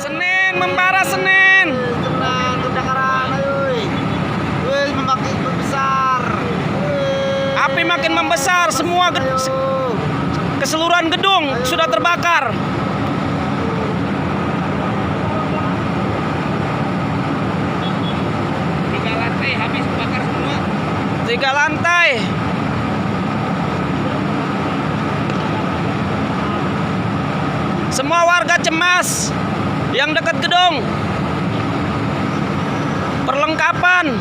Senin membara Senin. Makin membesar. Api makin membesar, semua keseluruhan gedung sudah terbakar. habis bakar semua. 3 lantai. Semua warga cemas yang dekat gedung. Perlengkapan.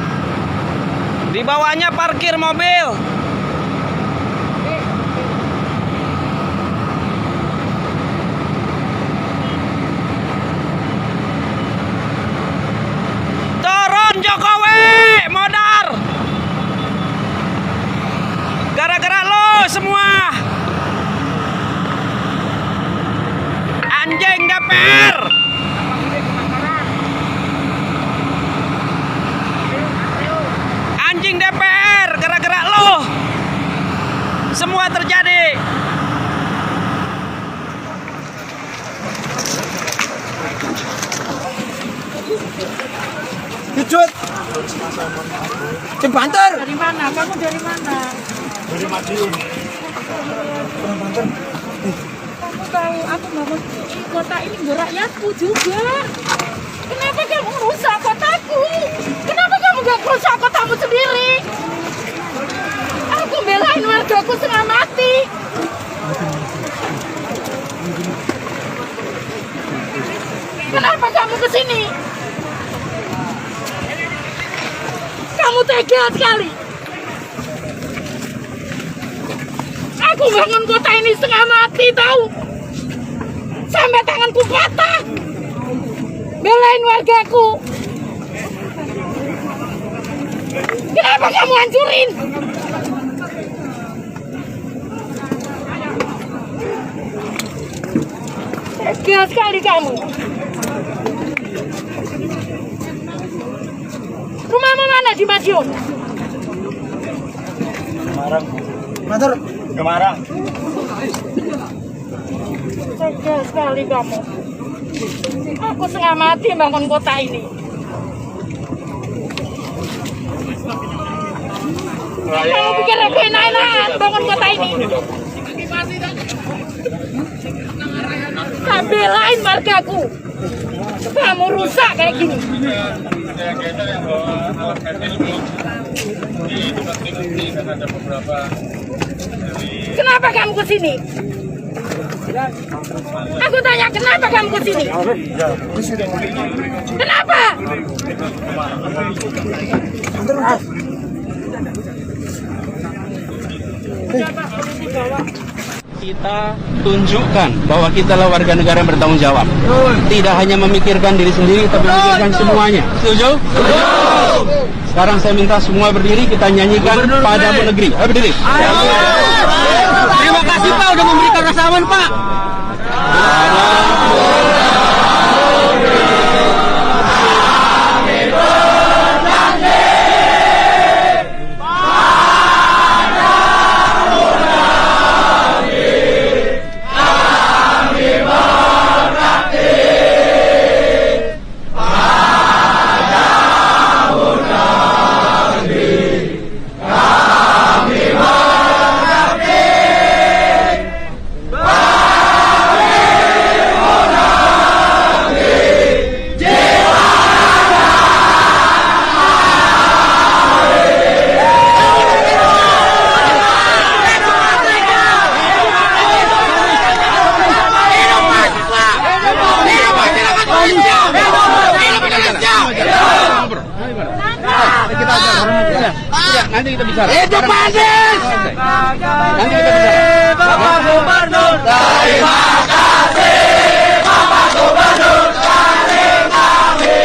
Di bawahnya parkir mobil. Turun Jokowi, modar. Gara-gara lo semua. Anjing DPR. Anjing DPR, gara-gara lo semua terjadi. Cucut. Banter. Dari mana? Kamu dari mana? Dari Madiun. Kamu tahu aku bangun kota ini untuk rakyatku juga. Kenapa kamu rusak kotaku? Kenapa kamu gak rusak kotamu sendiri? Aku belain wargaku setengah mati. Kenapa kamu kesini? Kamu tega sekali. Aku bangun kota ini setengah mati tahu. Sampai tanganku patah. Belain wargaku. Kenapa kamu hancurin? Tega sekali kamu. Rumahmu mana di Madiun? Semarang. Motor. Semarang. Tega sekali kamu. Aku setengah mati bangun kota ini. Kamu pikir aku enak-enakan bangun kota ini? Tak belain wargaku. Kamu rusak kayak gini. Kenapa kamu kesini? Aku tanya kenapa kamu kesini? Kenapa? Kita tunjukkan bahwa kita adalah warga negara yang bertanggung jawab. Tidak hanya memikirkan diri sendiri, tapi memikirkan semuanya. Setuju? Sekarang saya minta semua berdiri, kita nyanyikan Padamu Negeri. Ayo berdiri. Terima kasih Pak udah memberikan rasa aman Pak. Nanti kita bicara. Hidup Anies! Nanti kita bicara. Bapak Gubernur, terima kasih. Bapak Gubernur, terima kasih.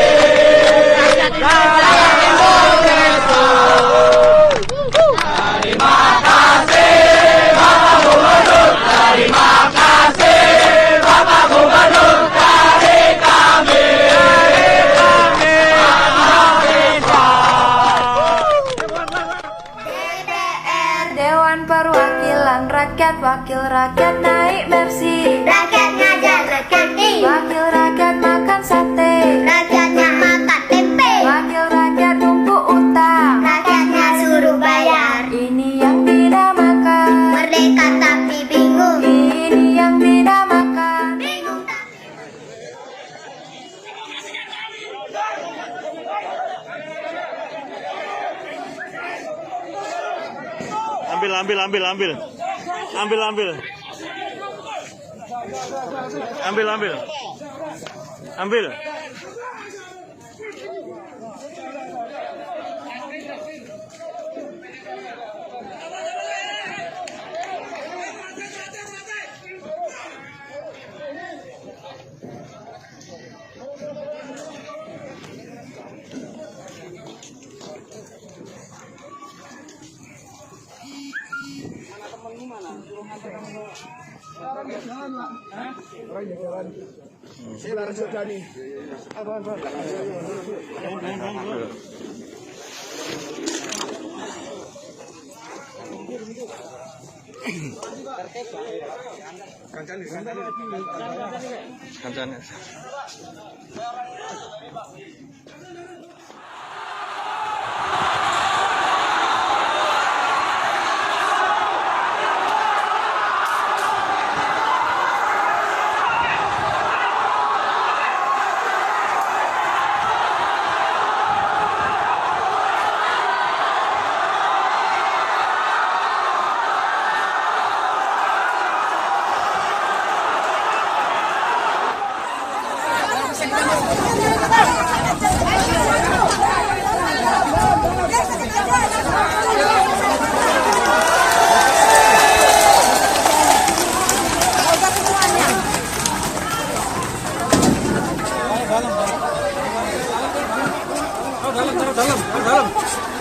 Terima kasih, Bapak Gubernur, terima kasih, Bapak Gubernur, dari kami. Dewan Perwakilan Rakyat, Wakil Rakyat naik Mercy. Rakyat ngajar, rakyat Wakil Rakyat makan sate. Rakyatnya makan tempe. Wakil Rakyat numpuk utang. Rakyatnya suruh bayar. Ini yang dinamakan merdeka tapi bingung. Ini yang dinamakan bingung tapi ambil.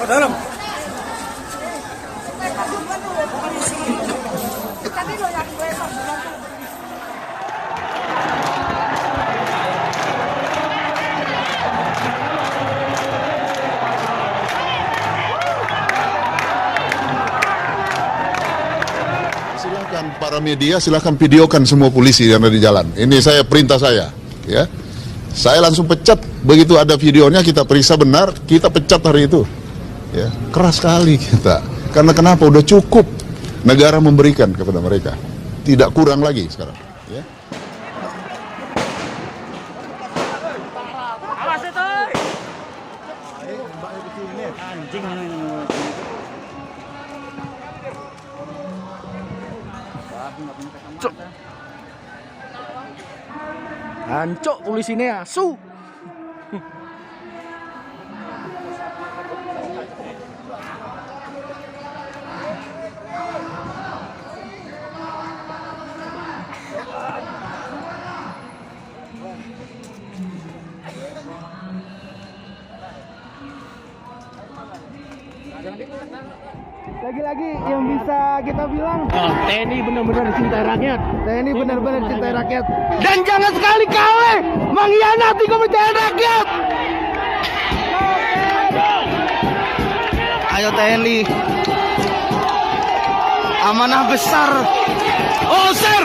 Dalam. Silakan para media, silakan videokan semua polisi yang ada di jalan. Ini perintah saya, ya. Saya langsung pecat. Begitu ada videonya kita periksa benar, kita pecat hari itu. Ya, keras sekali kita. Karena kenapa? Udah cukup negara memberikan kepada mereka. Tidak kurang lagi sekarang. Ya. Hancuk polisi ini asu. Lagi-lagi yang bisa kita bilang TNI benar-benar cintai rakyat. TNI benar-benar cintai rakyat. Dan jangan sekali-kali mengkhianati kepentingan rakyat. Ayo TNI, amanah besar. Oser.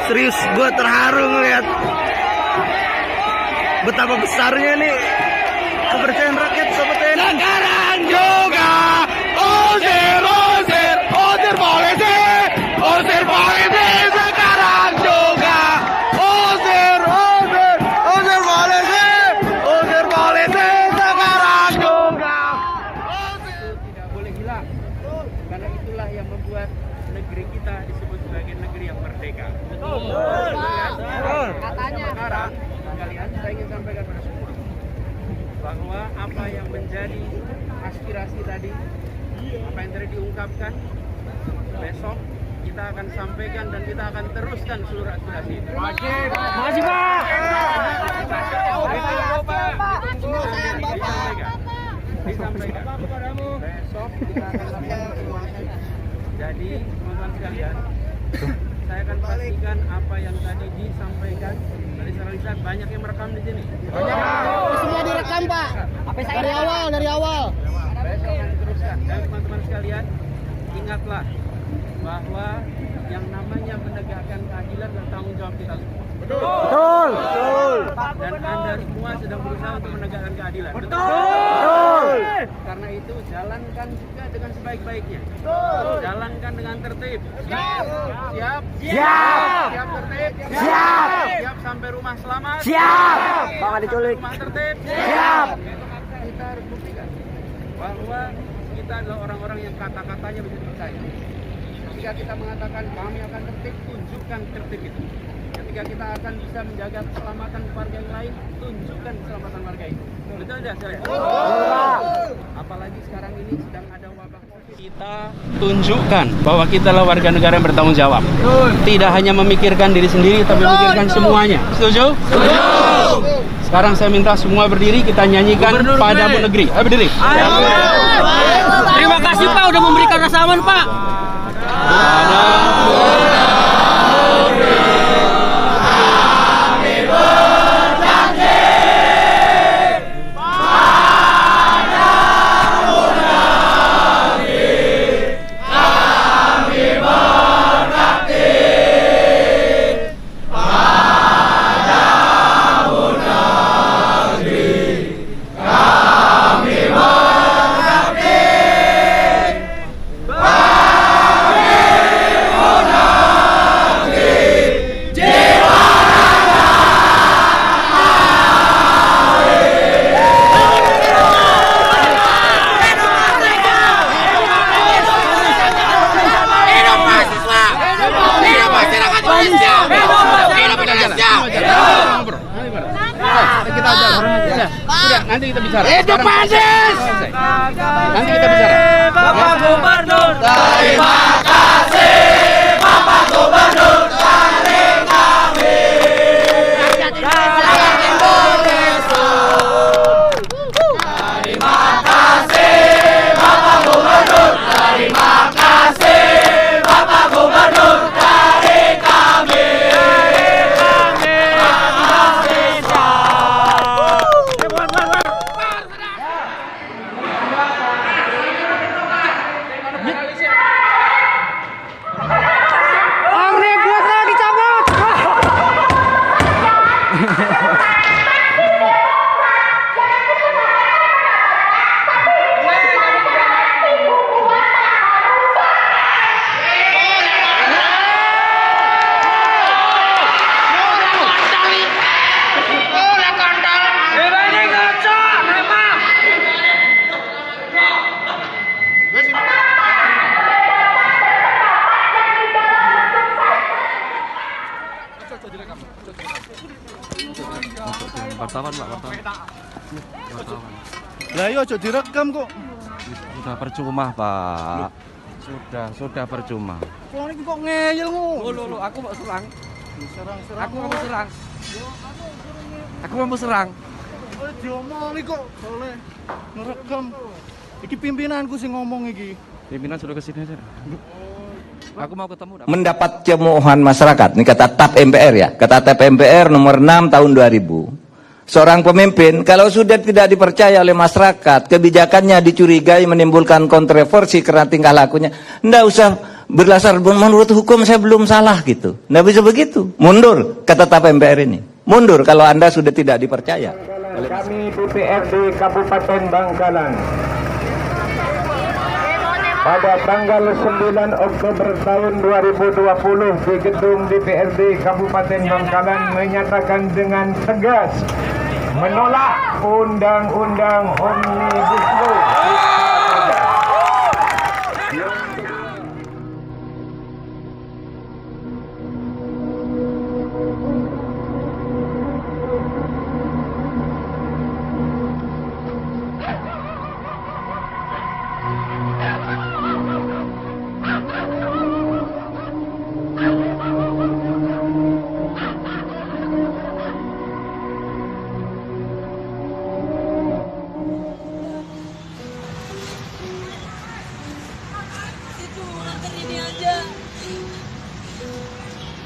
Serius, gue terharu ngeliat betapa besarnya nih kepercayaan rakyat sobat TNI. Sekarang juga Oser polisi sekarang juga Oser polisi sekarang juga. Tidak boleh hilang, karena itulah yang membuat negeri kita disebut sebagai negeri yang merdeka. Betul. Katanya. Sekarang kalian saya ingin sampaikan pada semua bahwa apa yang menjadi aspirasi tadi, apa yang tadi diungkapkan, besok kita akan sampaikan dan kita akan teruskan seluruh aspirasi itu. Makasih Pak. Disampaikan. Besok kita akan lakukan pertemuan. Jadi teman-teman sekalian, saya akan pastikan apa yang tadi disampaikan. Tadi saya lihat banyak yang merekam di sini. Semua direkam Pak. Dari awal. Besok akan diteruskan. Dan teman-teman sekalian, ingatlah bahwa yang namanya menegakkan keadilan dan tanggung jawab kita semua. Betul. Betul. Dan Anda semua sedang berusaha untuk menegakkan keadilan. Betul. Karena itu jalankan juga dengan sebaik-baiknya. Jalankan dengan tertib. Siap. Siap. Siap. Siap tertib. Siap. Siap sampai rumah selamat. Siap. Bang diculik. Rumah tertib. Siap. Kita harus buktikan bahwa kita adalah orang-orang yang kata-katanya bisa dipercaya. Ketika kita mengatakan kami akan tertib, tunjukkan tertib itu. Ketika kita akan bisa menjaga keselamatan warga yang lain, tunjukkan keselamatan warga itu. Betul tidak, Sir? Apalagi sekarang ini sedang ada wabah COVID. Kita tunjukkan bahwa kita adalah warga negara yang bertanggung jawab. Tidak hanya memikirkan diri sendiri, tapi memikirkan semuanya. Setuju? Sekarang saya minta semua berdiri, kita nyanyikan Padamu Negeri. Ayo berdiri. Terima kasih Pak udah memberikan rasa aman Pak. Nanti kita bicara. Hidup Pansis! Nanti kita bicara. Bapak Gubernur. Terima kasih Bapak Gubernur dari kami. Rakyat Indonesia. Terima kasih Bapak Gubernur. Terima kasih Bapak Gubernur dari kami. Wartawan Pak, wartawan. Lah iya aja direkam kok. Sudah percuma Pak. Sudah percuma. Kalau ini kok ngeyel ngono. Loh, aku mau serang. Serang-serang. Aku mau serang. Aku mau serang. Oh, diomongi kok oleh ngerekam. Iki pimpinanku sing ngomong iki. Pimpinan sudah kesini aja. Aku mau ketemu. Mendapat cemoohan masyarakat, ini kata TAP MPR ya, kata TAP MPR nomor 6 tahun 2000. Seorang pemimpin kalau sudah tidak dipercaya oleh masyarakat, kebijakannya dicurigai menimbulkan kontroversi karena tingkah lakunya, ndak usah berdasar menurut hukum saya belum salah gitu. Ndak bisa begitu. Mundur kata TAP MPR ini. Mundur kalau Anda sudah tidak dipercaya. Kami DPRD Kabupaten Bangkalan pada tanggal 9 Oktober tahun 2020 di gedung DPRD Kabupaten Bangkalan menyatakan dengan tegas menolak Undang-Undang Omnibus Law.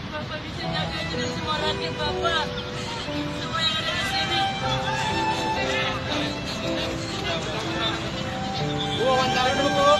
Bapak bisa jaga semua rakyat Bapak. Semua yang ada di sini. Bu, wawancara dulu, Bu.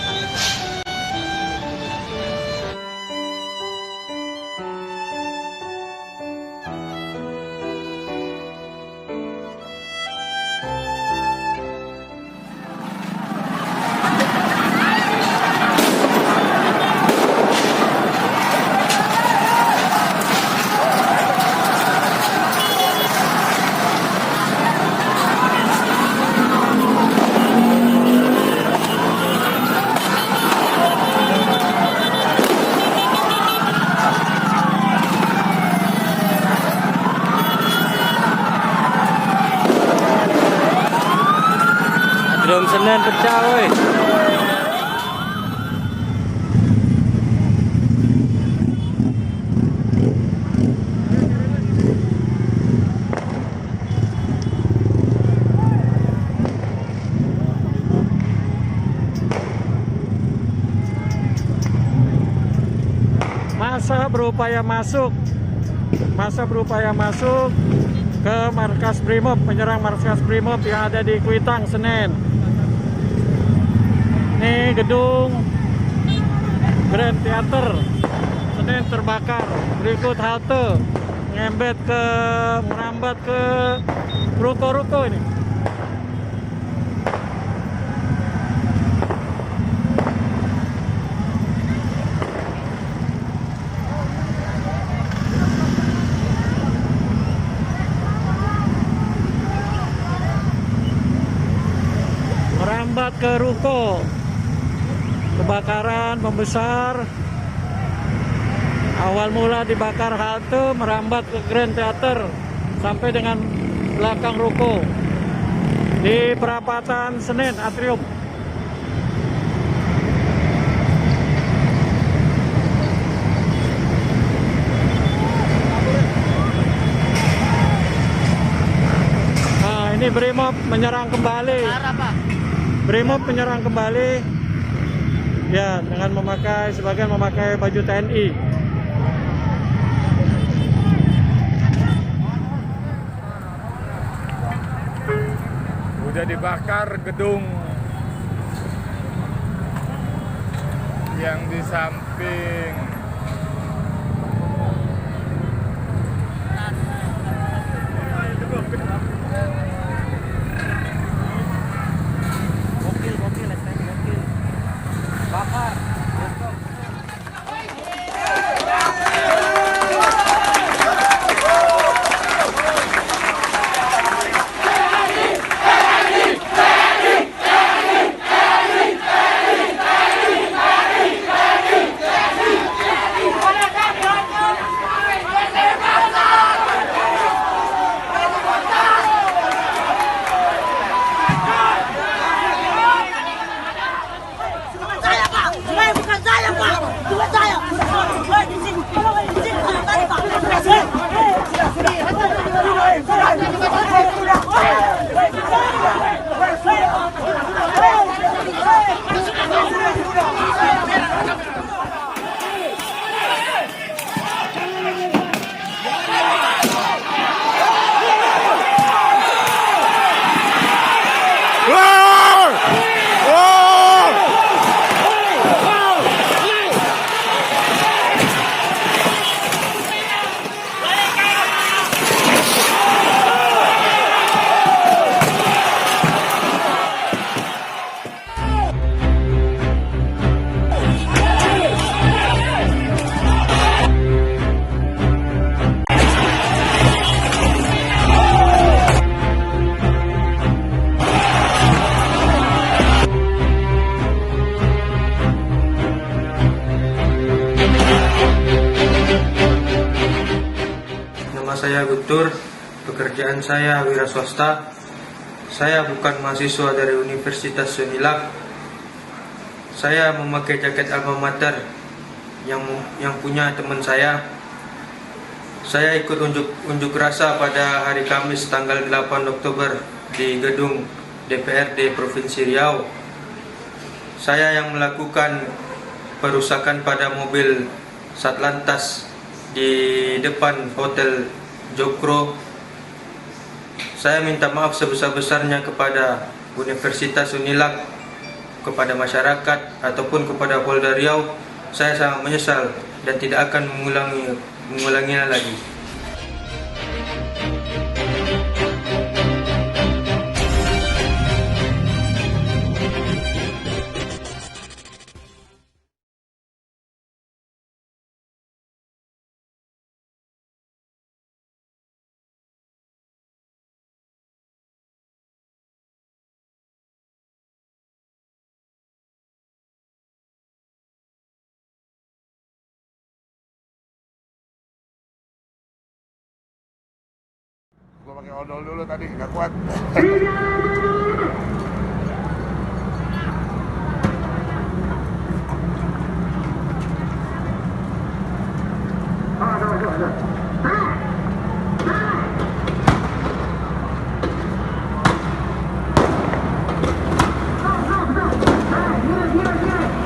Gedung Senen pecah, woi. Masa berupaya masuk ke markas Brimob, menyerang markas Brimob yang ada di Kuitang, Senen. Ini gedung Grand Theater Senen terbakar. Berikut halte merambat ke ruko-ruko ini. Ke ruko, kebakaran membesar. Awal mula dibakar halte, merambat ke Grand Theater sampai dengan belakang ruko di perapatan Senen Atrium. Nah, ini Brimob menyerang kembali. Brimob menyerang kembali, ya, dengan sebagian memakai baju TNI. Udah dibakar gedung yang di samping saya Guntur, pekerjaan saya wira swasta. Saya bukan mahasiswa dari Universitas Sonilak. Saya memakai jaket alma mater yang punya teman saya. Saya ikut unjuk rasa pada hari Kamis tanggal 8 Oktober di gedung DPRD Provinsi Riau. Saya yang melakukan perusakan pada mobil Satlantas di depan Hotel Jokro. Saya minta maaf sebesar-besarnya kepada Universitas Unilak, kepada masyarakat ataupun kepada Polda Riau. Saya sangat menyesal dan tidak akan mengulanginya lagi. Gua pakai odol dulu tadi, nggak kuat.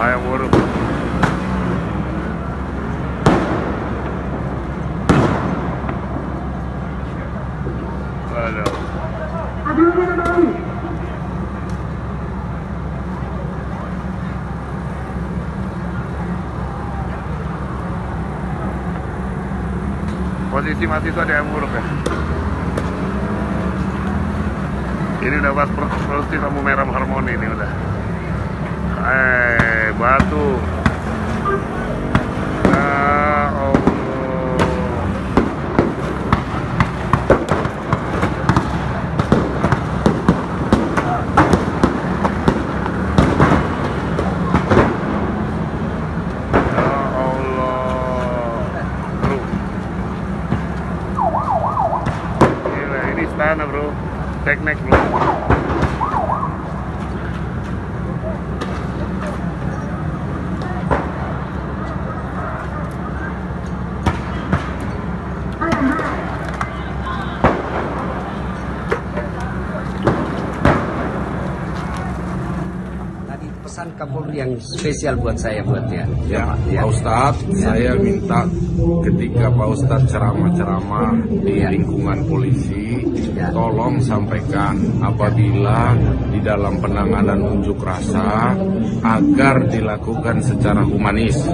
Ayo buruk. Aduh. Posisi mahasiswa ada yang buruk ya. Ini udah pas produksi lampu merah harmoni ini udah. Batu. Ya Allah. Istana bro, teknik bro. Tadi pesan Kapolri yang spesial buat saya buatnya. Ya, Pak Ustadz, saya minta ketika Pak Ustadz ceramah-ceramah di lingkungan polisi, tolong sampaikan apabila di dalam penanganan unjuk rasa agar dilakukan secara humanis.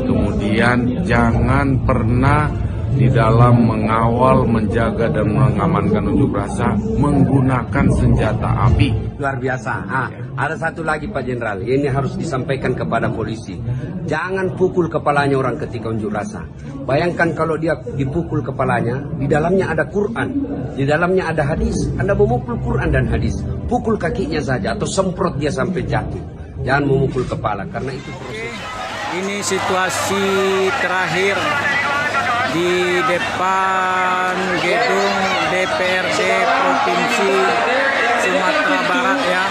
Kemudian jangan pernah di dalam mengawal, menjaga dan mengamankan unjuk rasa menggunakan senjata api. Luar biasa. Ada satu lagi Pak Jenderal, ini harus disampaikan kepada polisi. Jangan pukul kepalanya orang ketika unjuk rasa. Bayangkan kalau dia dipukul kepalanya, di dalamnya ada Quran, di dalamnya ada hadis. Anda memukul Quran dan hadis, pukul kakinya saja atau semprot dia sampai jatuh. Jangan memukul kepala karena itu proses. Ini situasi terakhir di depan gedung DPRD Provinsi Sumatera Barat ya.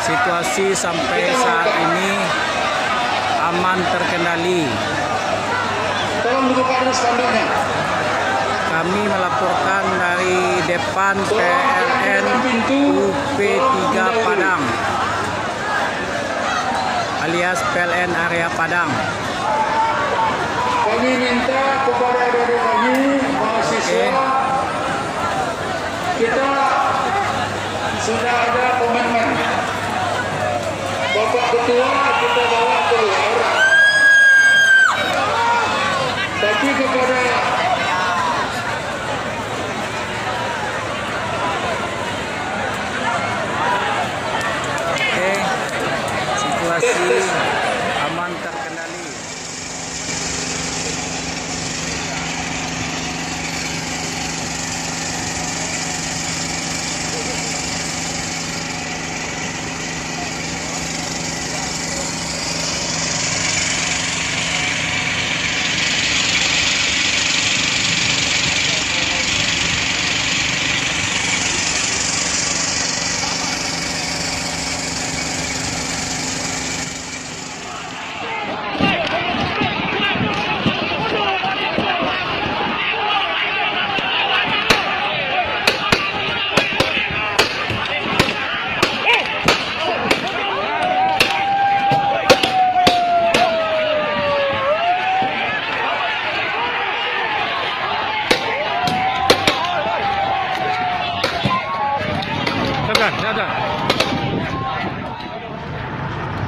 Situasi sampai saat ini aman terkendali. Kami melaporkan dari depan PLN UP3 Padang alias PLN area Padang. Kami minta kepada adik-adik kami mahasiswa, kita sudah ada komitmen. Bapak Ketua kita bawa keluar, tapi kepada situasi aman terkendali.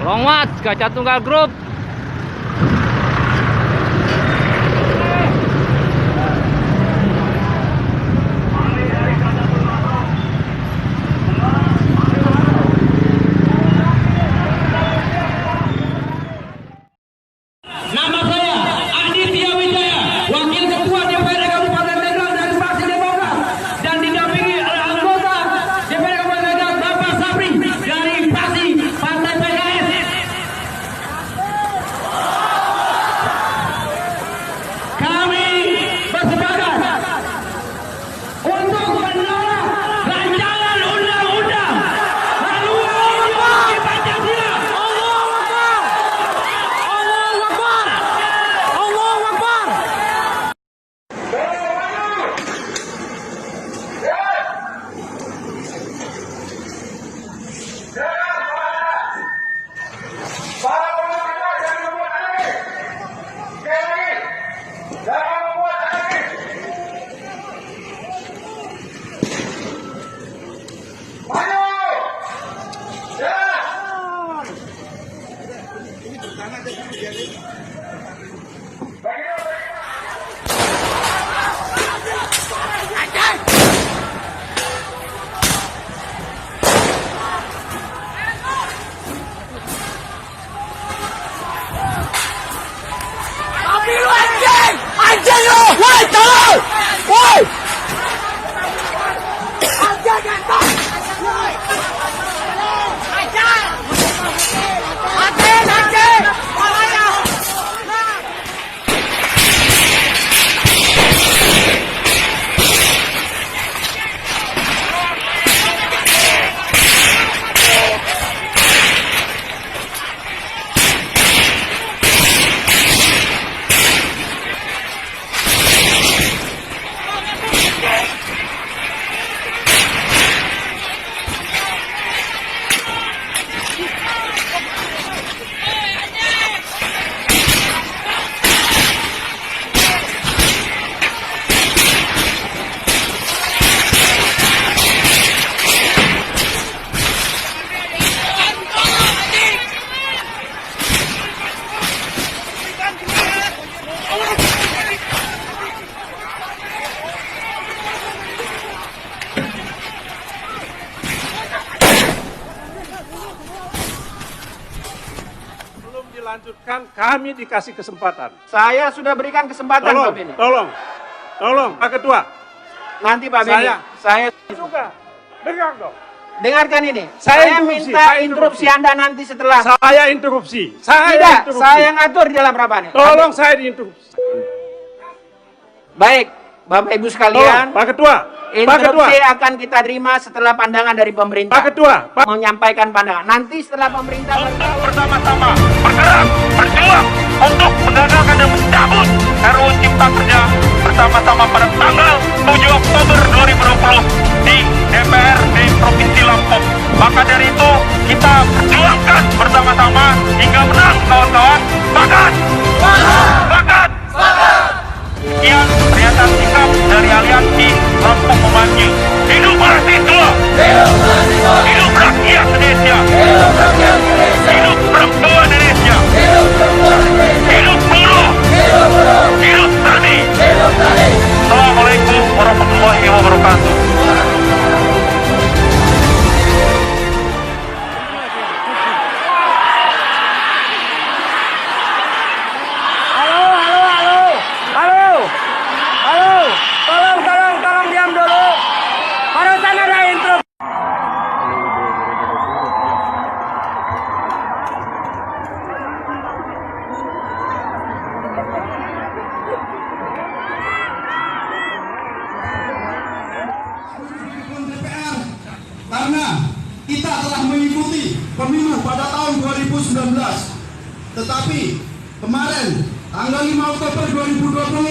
Longmat, Kaca Tunggal Grup. nama saya Aditya Wijaya, Wakil Ketua DPRD Kabupaten Tegal dari fraksi Demokrat, dan didampingi oleh anggota DPRD Kabupaten Tegal Bapak Sapri dari fraksi Partai PKS. Jangan membuat anarkis. Maju. Ya. Tapi lu anjing! Anjing lu! Woi, tolong! Woi! Anjing anjing! Woi! Anjing! Anjing anjing! Bahaya! Lanjutkan, kami dikasih kesempatan. Saya sudah berikan kesempatan, Pak Beni. Tolong, Pak Ketua. Nanti Pak Beni, saya juga. Dengar dong. Dengarkan ini. Saya minta interupsi Anda nanti setelah. Saya interupsi. Tidak, saya ngatur di dalam rapat ini. Tolong saya diinterupsi. Baik, Bapak Ibu sekalian. Pak Ketua. Interupsi akan kita terima setelah pandangan dari pemerintah. Pak Ketua. Menyampaikan pandangan. Nanti setelah pemerintah bersama-sama bergerak, berjuang untuk menggagalkan dan mencabut RUU Cipta Kerja bersama-sama pada tanggal 7 Oktober 2020 di DPR di Provinsi Lampung. Maka dari itu kita perjuangkan bersama-sama hingga menang, kawan-kawan. Sepakat! Sepakat! Sekian pernyataan sikap dari aliansi Lampung Memanggil. Hidup mahasiswa! Hidup rakyat Indonesia! Hidup perempuan Indonesia! Hidup buruh! Hidup tani! Assalamualaikum warahmatullahi wabarakatuh. Tolong diam dulu. Barusan ada intro. Karena kita telah mengikuti pemilu pada tahun 2019. Tetapi kemarin tanggal 5 Oktober 2020